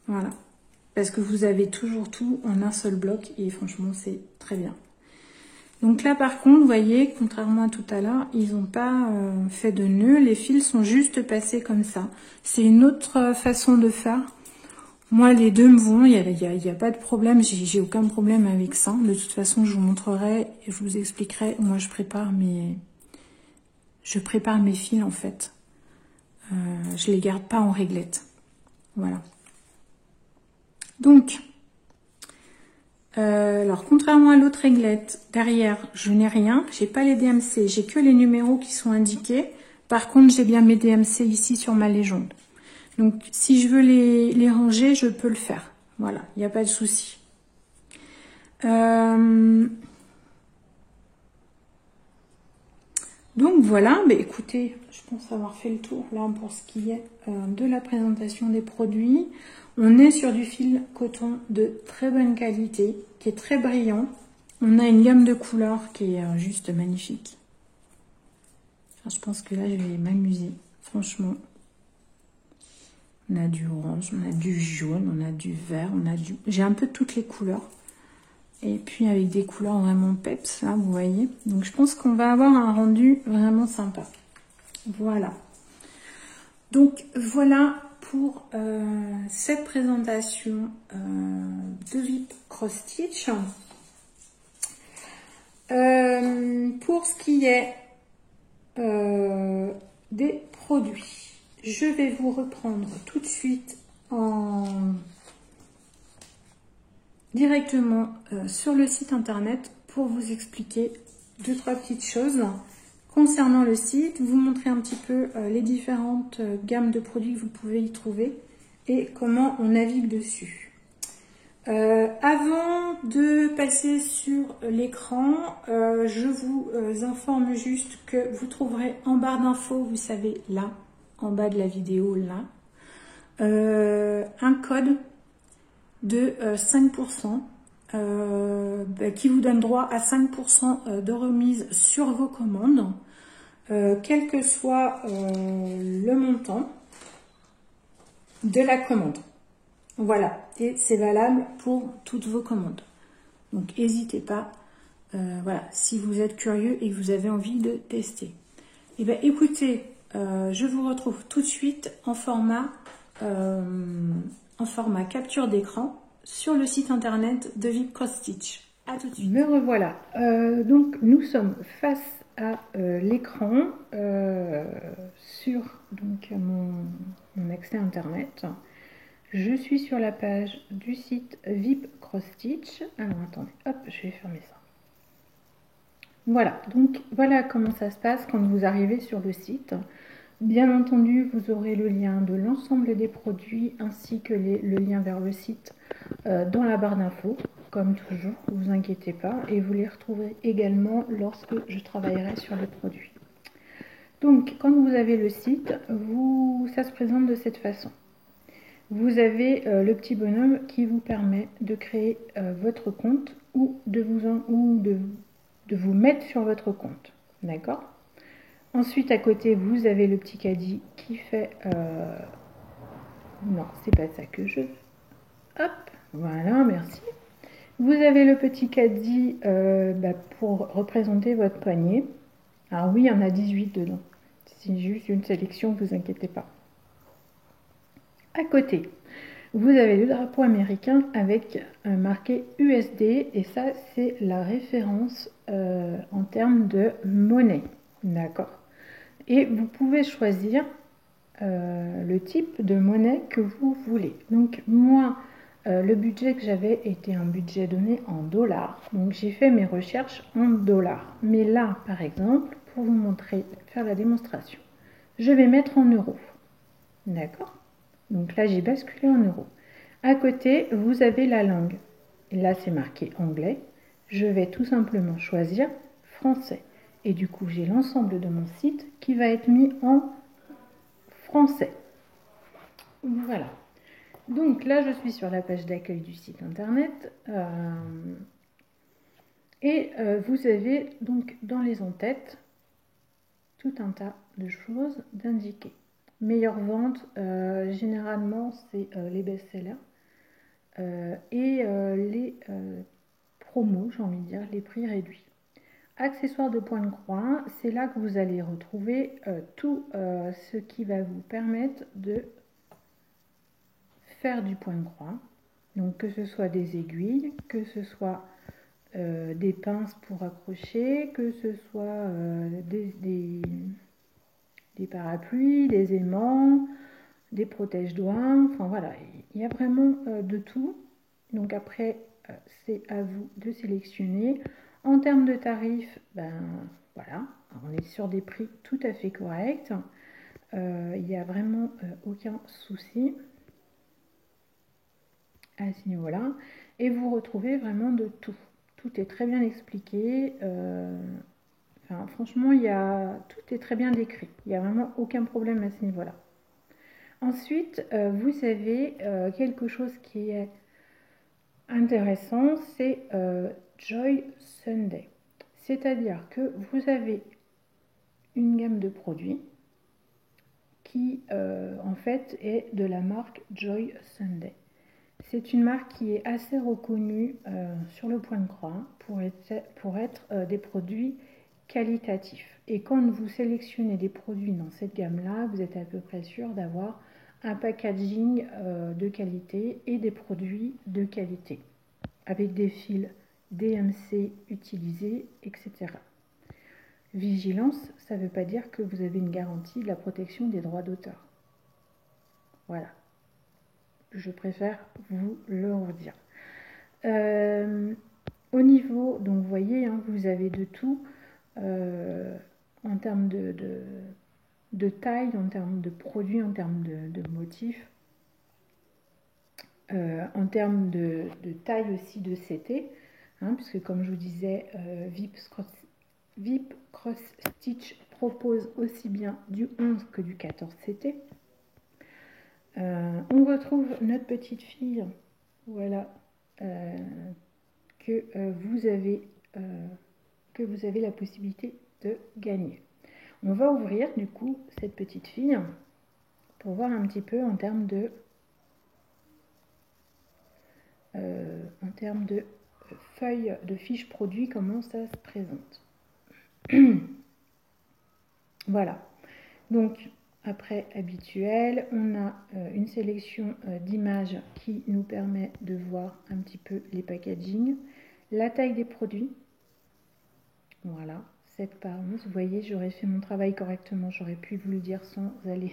Voilà. Parce que vous avez toujours tout en un seul bloc. Et franchement, c'est très bien. Donc là, par contre, vous voyez, contrairement à tout à l'heure, ils n'ont pas fait de nœud. Les fils sont juste passés comme ça. C'est une autre façon de faire. Moi, les deux me vont, il y a pas de problème, j'ai aucun problème avec ça. De toute façon, je vous montrerai et je vous expliquerai. Moi, je prépare mes fils, en fait. Je les garde pas en réglette. Voilà. Donc, alors, contrairement à l'autre réglette, derrière, je n'ai rien. J'ai pas les DMC, j'ai que les numéros qui sont indiqués. Par contre, j'ai bien mes DMC ici sur ma légende. Donc, si je veux les ranger, je peux le faire. Voilà, il n'y a pas de souci. Donc voilà, bah écoutez, je pense avoir fait le tour là pour ce qui est de la présentation des produits. On est sur du fil coton de très bonne qualité, qui est très brillant. On a une gamme de couleurs qui est juste magnifique. Enfin, je pense que là, je vais m'amuser, franchement. On a du orange, on a du jaune, on a du vert, on a du... J'ai un peu toutes les couleurs. Et puis avec des couleurs vraiment peps, là, vous voyez. Donc je pense qu'on va avoir un rendu vraiment sympa. Voilà. Donc voilà pour cette présentation de VIP Cross Stitch. Pour ce qui est des produits, je vais vous reprendre tout de suite directement sur le site internet pour vous expliquer 2-3 petites choses concernant le site, vous montrer un petit peu les différentes gammes de produits que vous pouvez y trouver et comment on navigue dessus. Avant de passer sur l'écran, je vous informe juste que vous trouverez en barre d'infos, vous savez là, en bas de la vidéo là, un code de 5% qui vous donne droit à 5% de remise sur vos commandes, quel que soit le montant de la commande. Voilà, et c'est valable pour toutes vos commandes. Donc n'hésitez pas, voilà, si vous êtes curieux et que vous avez envie de tester. Et bien écoutez, je vous retrouve tout de suite en format capture d'écran sur le site internet de VIP Cross Stitch. A tout de suite. Me revoilà. Donc nous sommes face à l'écran sur donc mon accès internet. Je suis sur la page du site VIP Cross Stitch. Alors attendez, hop, je vais fermer ça. Voilà, donc voilà comment ça se passe quand vous arrivez sur le site. Bien entendu, vous aurez le lien de l'ensemble des produits ainsi que le lien vers le site dans la barre d'infos, comme toujours, ne vous inquiétez pas. Et vous les retrouverez également lorsque je travaillerai sur les produits. Donc, quand vous avez le site, ça se présente de cette façon. Vous avez le petit bonhomme qui vous permet de créer votre compte ou de vous mettre sur votre compte. D'accord ? Ensuite, à côté, vous avez le petit caddie qui fait... Non, c'est pas ça que je veux. Hop, voilà, merci. Vous avez le petit caddie pour représenter votre poignet. Alors oui, il y en a 18 dedans. C'est juste une sélection, ne vous inquiétez pas. À côté, vous avez le drapeau américain avec marqué USD. Et ça, c'est la référence en termes de monnaie. D'accord ? Et vous pouvez choisir le type de monnaie que vous voulez. Donc moi, le budget que j'avais était un budget donné en dollars. Donc j'ai fait mes recherches en dollars. Mais là, par exemple, pour vous montrer, faire la démonstration, je vais mettre en euros. D'accord ? Donc là, j'ai basculé en euros. À côté, vous avez la langue. Et là, c'est marqué anglais. Je vais tout simplement choisir français. Et du coup, j'ai l'ensemble de mon site qui va être mis en français. Voilà. Donc là, je suis sur la page d'accueil du site internet. Vous avez donc dans les en-têtes tout un tas de choses d'indiquer. Meilleure vente, généralement, c'est les best-sellers. Les promos, j'ai envie de dire, les prix réduits. Accessoires de point de croix, c'est là que vous allez retrouver tout ce qui va vous permettre de faire du point de croix. Donc que ce soit des aiguilles, que ce soit des pinces pour accrocher, que ce soit des parapluies, des aimants, des protège-doigts, enfin voilà, il y a vraiment de tout. Donc après, c'est à vous de sélectionner. En termes de tarifs, ben voilà, on est sur des prix tout à fait corrects. Il n'y a vraiment aucun souci à ce niveau-là. Et vous retrouvez vraiment de tout. Tout est très bien expliqué. Enfin, franchement, tout est très bien décrit. Il n'y a vraiment aucun problème à ce niveau-là. Ensuite, vous avez quelque chose qui est intéressant, c'est Joy Sunday. C'est-à-dire que vous avez une gamme de produits qui, en fait, est de la marque Joy Sunday. C'est une marque qui est assez reconnue sur le point de croix pour être des produits qualitatifs. Et quand vous sélectionnez des produits dans cette gamme-là, vous êtes à peu près sûr d'avoir un packaging de qualité et des produits de qualité, avec des fils DMC utilisés, etc. Vigilance, ça ne veut pas dire que vous avez une garantie de la protection des droits d'auteur. Voilà. Je préfère vous le redire. Au niveau, donc vous voyez, hein, vous avez de tout en termes de taille, en termes de produits, en termes de motifs, en termes de taille aussi de CT, hein, puisque comme je vous disais, VIP Cross Stitch propose aussi bien du 11 que du 14 CT. On retrouve notre petite fille, voilà, que vous avez la possibilité de gagner. On va ouvrir du coup cette petite fille pour voir un petit peu en termes de feuilles de fiches produits comment ça se présente. Voilà, donc après habituel, on a une sélection d'images qui nous permet de voir un petit peu les packaging, la taille des produits. Voilà, 7 par 11. Vous voyez, j'aurais fait mon travail correctement, j'aurais pu vous le dire sans aller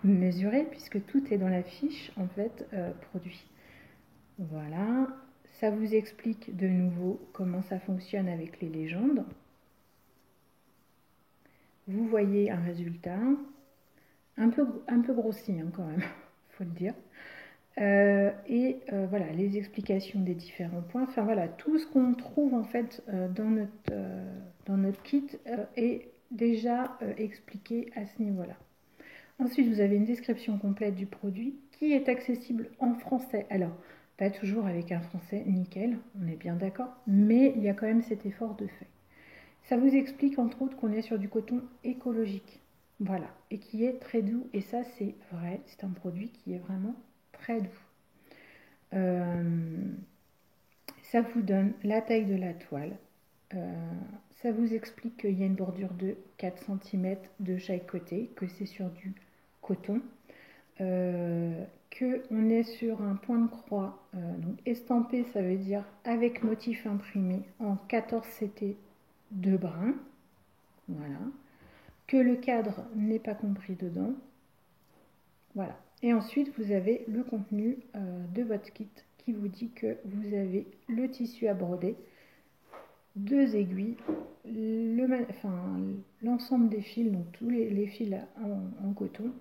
mesurer, puisque tout est dans la fiche en fait produit. Voilà, ça vous explique de nouveau comment ça fonctionne avec les légendes. Vous voyez un résultat un peu grossi hein, quand même, faut le dire. Voilà, les explications des différents points. Enfin voilà, tout ce qu'on trouve en fait dans notre kit est déjà expliqué à ce niveau-là. Ensuite, vous avez une description complète du produit qui est accessible en français. Alors, pas toujours avec un français nickel, on est bien d'accord, mais il y a quand même cet effort de fait. Ça vous explique entre autres qu'on est sur du coton écologique, voilà, et qui est très doux, et ça c'est vrai, c'est un produit qui est vraiment très doux. Ça vous donne la taille de la toile, ça vous explique qu'il y a une bordure de 4 cm de chaque côté, que c'est sur du coton, qu'on est sur un point de croix, donc estampé, ça veut dire avec motif imprimé en 14 CT de brun, voilà, que le cadre n'est pas compris dedans, voilà. Et ensuite vous avez le contenu de votre kit qui vous dit que vous avez le tissu à broder, 2 aiguilles, l'ensemble des fils, donc tous les fils en coton,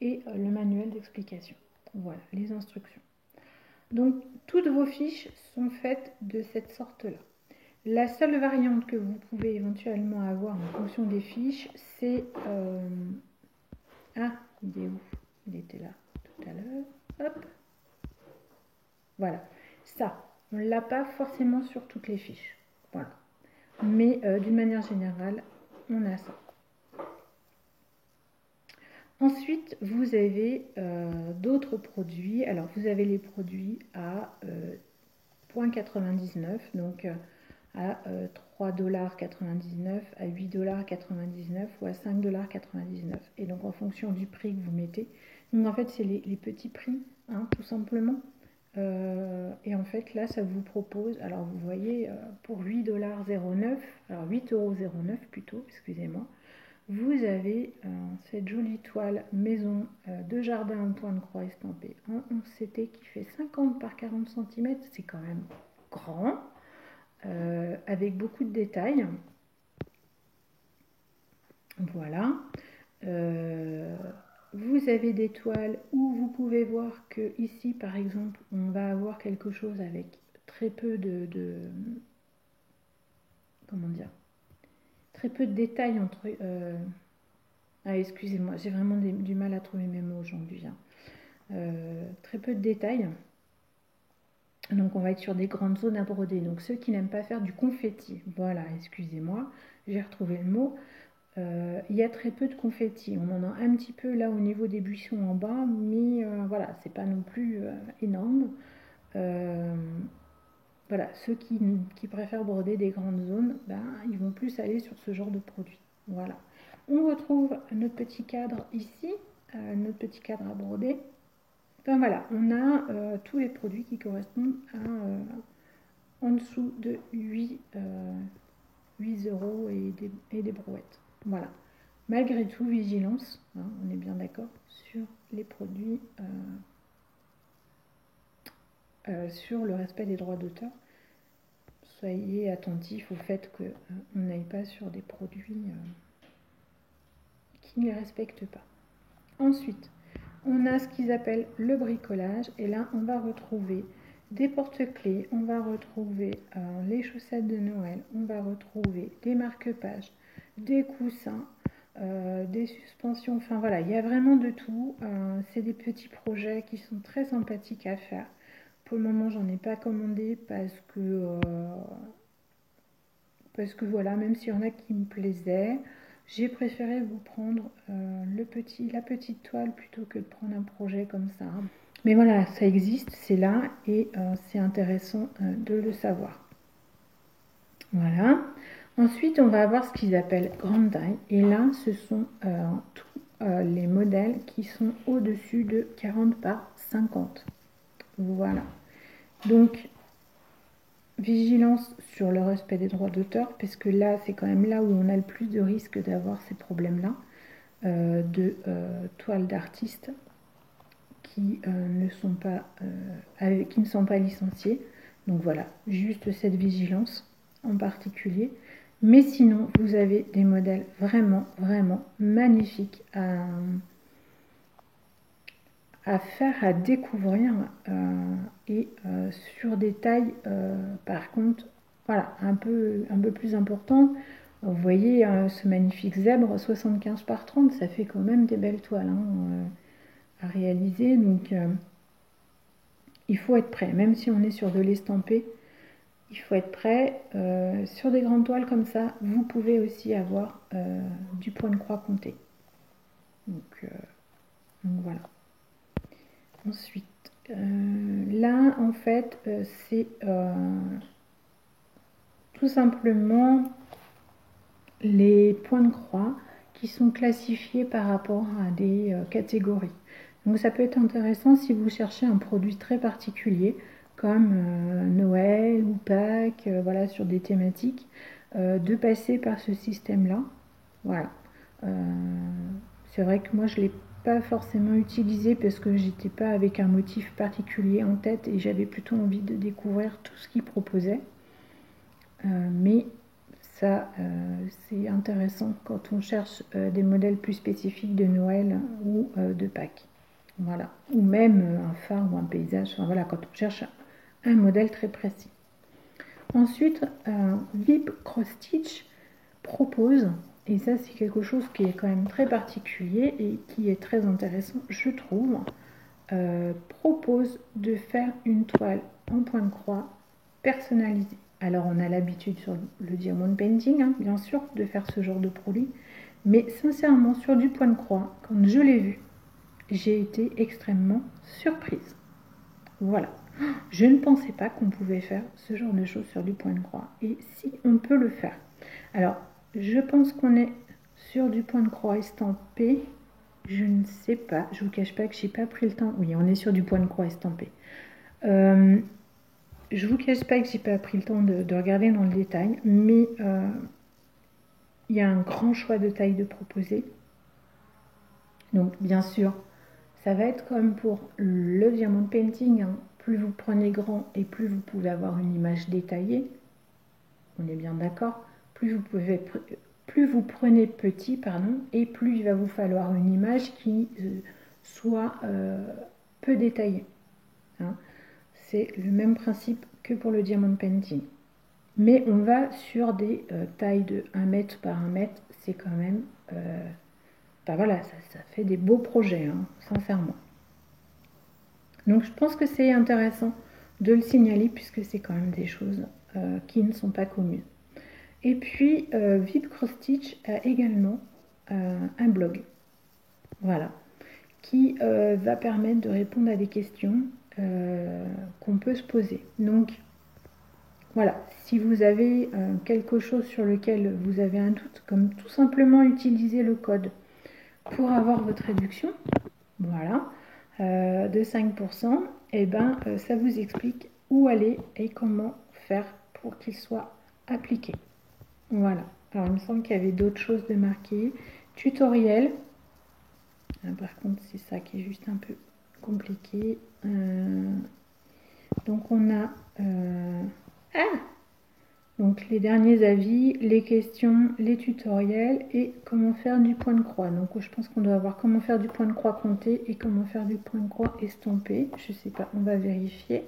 et le manuel d'explication. Voilà, les instructions. Donc, toutes vos fiches sont faites de cette sorte-là. La seule variante que vous pouvez éventuellement avoir en fonction des fiches, c'est... Ah, il est où? Il était là tout à l'heure. Hop. Voilà. Ça, on ne l'a pas forcément sur toutes les fiches. Voilà. Mais d'une manière générale, on a ça. Ensuite, vous avez d'autres produits. Alors, vous avez les produits à 0,99, donc à 3,99 $, à 8,99 $ ou à 5,99 $. Et donc en fonction du prix que vous mettez, donc en fait c'est les petits prix, hein, tout simplement. Et en fait là ça vous propose, alors vous voyez, pour 8,09 $, alors 8,09 € plutôt, excusez-moi, vous avez cette jolie toile maison de jardin en point de croix estampée en 11CT qui fait 50 par 40 cm, c'est quand même grand, avec beaucoup de détails. Voilà. Vous avez des toiles où vous pouvez voir que ici par exemple on va avoir quelque chose avec très peu comment dire, très peu de détails entre excusez-moi, j'ai vraiment du mal à trouver mes mots aujourd'hui, hein. Très peu de détails, donc on va être sur des grandes zones à broder. Donc ceux qui n'aiment pas faire du confetti, voilà, excusez-moi, j'ai retrouvé le mot. Il y a très peu de confetti, on en a un petit peu là au niveau des buissons en bas, mais voilà, c'est pas non plus énorme. Voilà, ceux qui préfèrent broder des grandes zones, ben, ils vont plus aller sur ce genre de produit. Voilà. On retrouve notre petit cadre ici, notre petit cadre à broder. Enfin voilà, on a tous les produits qui correspondent à en dessous de 8 € et des brouettes. Voilà. Malgré tout, vigilance, hein, on est bien d'accord, sur les produits, sur le respect des droits d'auteur. Soyez attentifs au fait qu'on n'aille pas sur des produits qui ne les respectent pas. Ensuite, on a ce qu'ils appellent le bricolage, et là on va retrouver des porte-clés, on va retrouver les chaussettes de Noël, on va retrouver des marque-pages, des coussins, des suspensions, enfin voilà, il y a vraiment de tout. C'est des petits projets qui sont très sympathiques à faire. Pour le moment, j'en ai pas commandé parce que voilà, même s'il y en a qui me plaisaient, j'ai préféré vous prendre la petite toile plutôt que de prendre un projet comme ça. Mais voilà, ça existe, c'est là et c'est intéressant de le savoir. Voilà. Ensuite, on va avoir ce qu'ils appellent grande taille. Et là, ce sont tous les modèles qui sont au-dessus de 40 par 50. Voilà. Donc, vigilance sur le respect des droits d'auteur, parce que là, c'est quand même là où on a le plus de risques d'avoir ces problèmes-là de toiles d'artistes qui ne sont pas licenciées. Donc voilà, juste cette vigilance en particulier. Mais sinon, vous avez des modèles vraiment, vraiment magnifiques à faire, à découvrir, et sur des tailles, par contre, voilà, un peu plus important. Vous voyez ce magnifique zèbre 75 par 30, ça fait quand même des belles toiles, hein, à réaliser. Donc il faut être prêt, même si on est sur de l'estampé, il faut être prêt. Sur des grandes toiles comme ça, vous pouvez aussi avoir du point de croix compté. Donc voilà. Ensuite, là en fait, c'est tout simplement les points de croix qui sont classifiés par rapport à des catégories. Donc ça peut être intéressant si vous cherchez un produit très particulier comme Noël ou Pâques, voilà, sur des thématiques, de passer par ce système-là. Voilà. C'est vrai que moi je ne l'ai pas forcément utilisé parce que j'étais pas avec un motif particulier en tête et j'avais plutôt envie de découvrir tout ce qu'il proposait. Mais ça, c'est intéressant quand on cherche des modèles plus spécifiques de Noël ou de Pâques. Voilà. Ou même un phare ou un paysage. Enfin, voilà, quand on cherche un modèle très précis. Ensuite, VIP Cross Stitch propose, et ça c'est quelque chose qui est quand même très particulier et qui est très intéressant, je trouve, propose de faire une toile en point de croix personnalisée. Alors on a l'habitude sur le diamond painting, hein, bien sûr, de faire ce genre de produit, mais sincèrement sur du point de croix, quand je l'ai vu, j'ai été extrêmement surprise. Voilà. Je ne pensais pas qu'on pouvait faire ce genre de choses sur du point de croix. Et si, on peut le faire. Alors, je pense qu'on est sur du point de croix estampé. Je ne sais pas. Je ne vous cache pas que j'ai pas pris le temps. Oui, on est sur du point de croix estampé. Je vous cache pas que j'ai pas pris le temps de regarder dans le détail. Mais il y a un grand choix de taille de proposer. Donc, bien sûr, ça va être comme pour le diamond painting. Hein. Plus vous prenez grand et plus vous pouvez avoir une image détaillée. On est bien d'accord. Plus vous prenez petit, pardon, et plus il va vous falloir une image qui soit peu détaillée. Hein. C'est le même principe que pour le diamond painting. Mais on va sur des tailles de 1 mètre par 1 mètre. C'est quand même... ben voilà, ça fait des beaux projets, hein, sincèrement. Donc je pense que c'est intéressant de le signaler puisque c'est quand même des choses qui ne sont pas communes. Et puis VIP Cross Stitch a également un blog, voilà, qui va permettre de répondre à des questions qu'on peut se poser. Donc voilà, si vous avez quelque chose sur lequel vous avez un doute, comme tout simplement utiliser le code pour avoir votre réduction, voilà, de 5%, et ben ça vous explique où aller et comment faire pour qu'il soit appliqué. Voilà. Alors il me semble qu'il y avait d'autres choses de marquées. Tutoriel. Par contre, c'est ça qui est juste un peu compliqué. Donc on a donc les derniers avis, les questions, les tutoriels et comment faire du point de croix. Donc je pense qu'on doit avoir comment faire du point de croix compté et comment faire du point de croix estampé. Je sais pas, on va vérifier.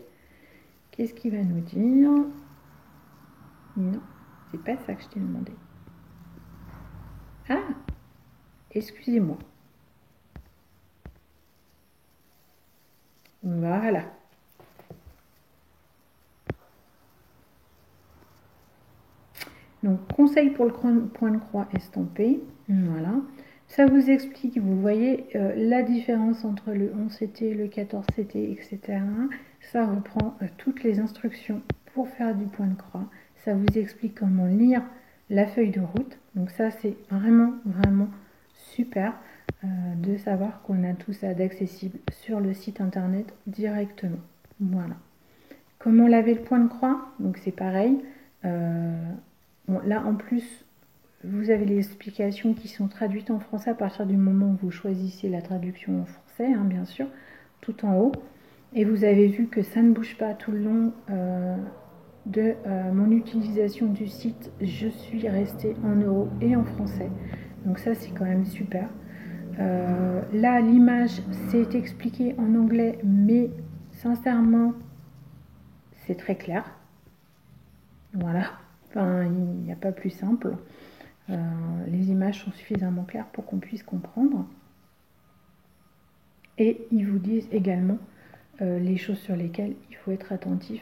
Qu'est-ce qu'il va nous dire? Non, c'est pas ça que je t'ai demandé. Ah, excusez-moi. Voilà. Donc, conseil pour le point de croix estampé. Voilà. Ça vous explique, vous voyez, la différence entre le 11CT, le 14CT, etc. Ça reprend toutes les instructions pour faire du point de croix. Ça vous explique comment lire la feuille de route. Donc ça, c'est vraiment, vraiment super de savoir qu'on a tout ça d'accessible sur le site internet directement. Voilà. Comment laver le point de croix? Donc c'est pareil. Bon, là, en plus, vous avez les explications qui sont traduites en français à partir du moment où vous choisissez la traduction en français, hein, bien sûr, tout en haut. Et vous avez vu que ça ne bouge pas tout le long de mon utilisation du site. Je suis restée en euros et en français. Donc ça, c'est quand même super. Là, l'image, c'est expliqué en anglais, mais sincèrement, c'est très clair. Voilà. Enfin, il n'y a pas plus simple. Les images sont suffisamment claires pour qu'on puisse comprendre. Et ils vous disent également les choses sur lesquelles il faut être attentif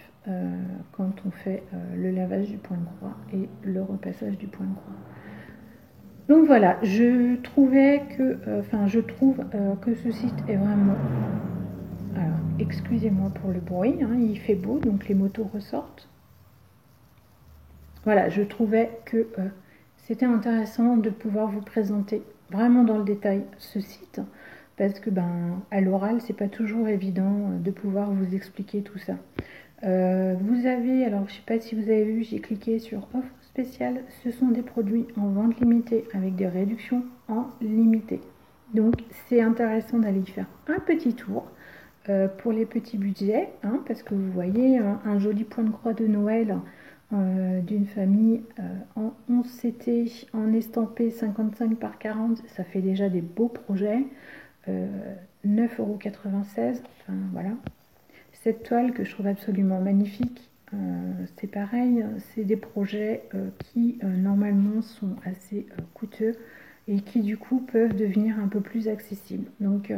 quand on fait le lavage du point de croix et le repassage du point de croix. Donc voilà, je trouvais que, je trouve que ce site est vraiment... Alors, excusez-moi pour le bruit, hein, il fait beau, donc les motos ressortent. Voilà, je trouvais que c'était intéressant de pouvoir vous présenter vraiment dans le détail ce site, parce que à l'oral, c'est pas toujours évident de pouvoir vous expliquer tout ça. Vous avez, alors je sais pas si vous avez vu, j'ai cliqué sur offre spéciale. Ce sont des produits en vente limitée avec des réductions en limité. Donc c'est intéressant d'aller y faire un petit tour pour les petits budgets, hein, parce que vous voyez un joli point de croix de Noël d'une famille en 11CT, en estampé 55 par 40, ça fait déjà des beaux projets. 9,96 €, enfin voilà. Cette toile que je trouve absolument magnifique, c'est pareil, c'est des projets qui normalement sont assez coûteux et qui du coup peuvent devenir un peu plus accessibles. Donc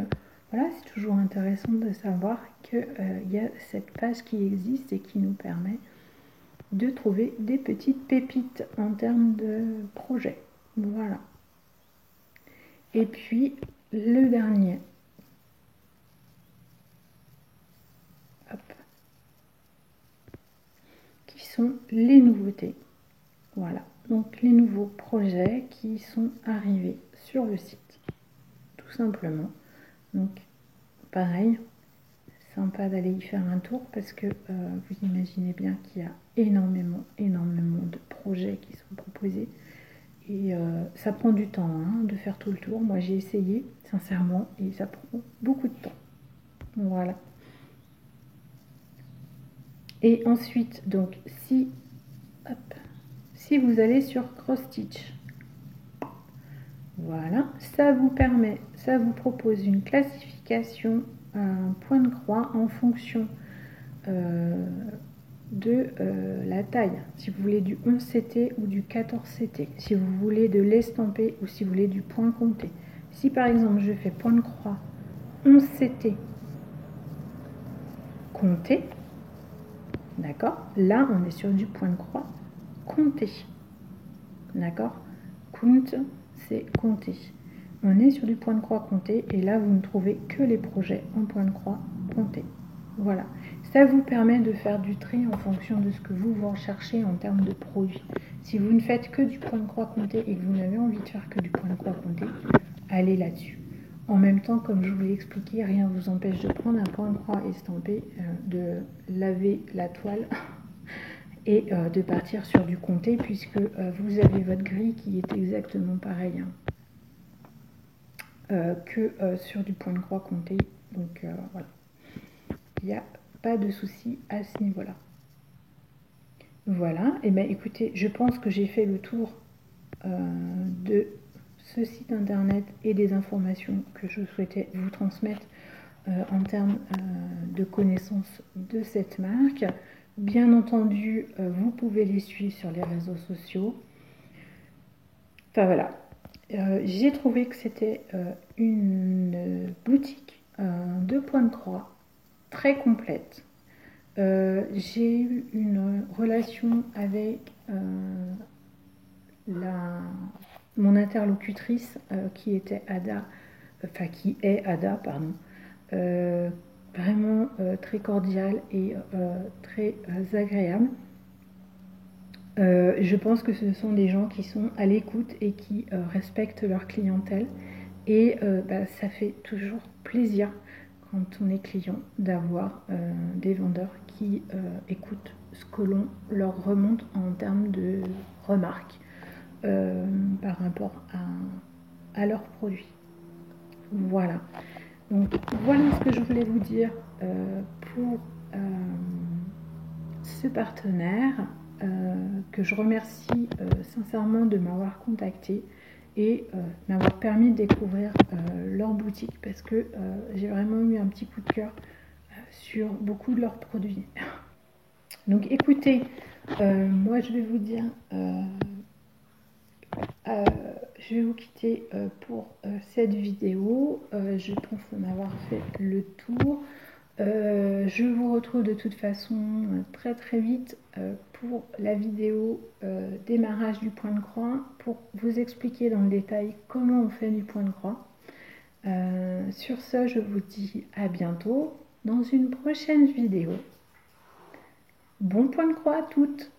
voilà, c'est toujours intéressant de savoir qu'il y a cette page qui existe et qui nous permet de trouver des petites pépites en termes de projet. Voilà. Et puis le dernier. Hop. sont les nouveautés. Voilà, donc les nouveaux projets qui sont arrivés sur le site, tout simplement. Donc, pareil, sympa d'aller y faire un tour parce que vous imaginez bien qu'il y a énormément de projets qui sont proposés. Et ça prend du temps hein, de faire tout le tour. Moi, j'ai essayé, sincèrement, et ça prend beaucoup de temps. Voilà. Et ensuite, donc, si vous allez sur Cross Stitch, voilà, ça vous propose une classification à un point de croix en fonction de la taille. Si vous voulez du 11 CT ou du 14 CT, si vous voulez de l'estampé ou si vous voulez du point compté. Si par exemple je fais point de croix 11 CT compté, d'accord, là on est sur du point de croix compté, d'accord, compte c'est compté. On est sur du point de croix compté et là vous ne trouvez que les projets en point de croix compté. Voilà, ça vous permet de faire du tri en fonction de ce que vous recherchez en termes de produits. Si vous ne faites que du point de croix compté et que vous n'avez envie de faire que du point de croix compté, allez là-dessus. En même temps, comme je vous l'ai expliqué, rien ne vous empêche de prendre un point de croix estampé, de laver la toile et de partir sur du compté puisque vous avez votre grille qui est exactement pareille que sur du point de croix compté. Donc voilà. Il n'y a pas de souci à ce niveau-là. Voilà, et bien écoutez, je pense que j'ai fait le tour de ce site internet et des informations que je souhaitais vous transmettre en termes de connaissance de cette marque. Bien entendu, vous pouvez les suivre sur les réseaux sociaux. Enfin voilà, j'ai trouvé que c'était une boutique de point de croix très complète. J'ai eu une relation avec mon interlocutrice qui était Ada, enfin qui est Ada, pardon, vraiment très cordiale et très agréable. Je pense que ce sont des gens qui sont à l'écoute et qui respectent leur clientèle et ça fait toujours plaisir quand on est client d'avoir des vendeurs qui écoutent ce que l'on leur remonte en termes de remarques par rapport à leurs produits. Voilà. Donc voilà ce que je voulais vous dire pour ce partenaire que je remercie sincèrement de m'avoir contacté et m'avoir permis de découvrir leur boutique parce que j'ai vraiment eu un petit coup de cœur sur beaucoup de leurs produits. Donc écoutez, moi je vais vous dire, je vais vous quitter pour cette vidéo. Je pense en avoir fait le tour. Je vous retrouve de toute façon très vite pour la vidéo démarrage du point de croix pour vous expliquer dans le détail comment on fait du point de croix. Sur ce, je vous dis à bientôt dans une prochaine vidéo. Bon point de croix à toutes!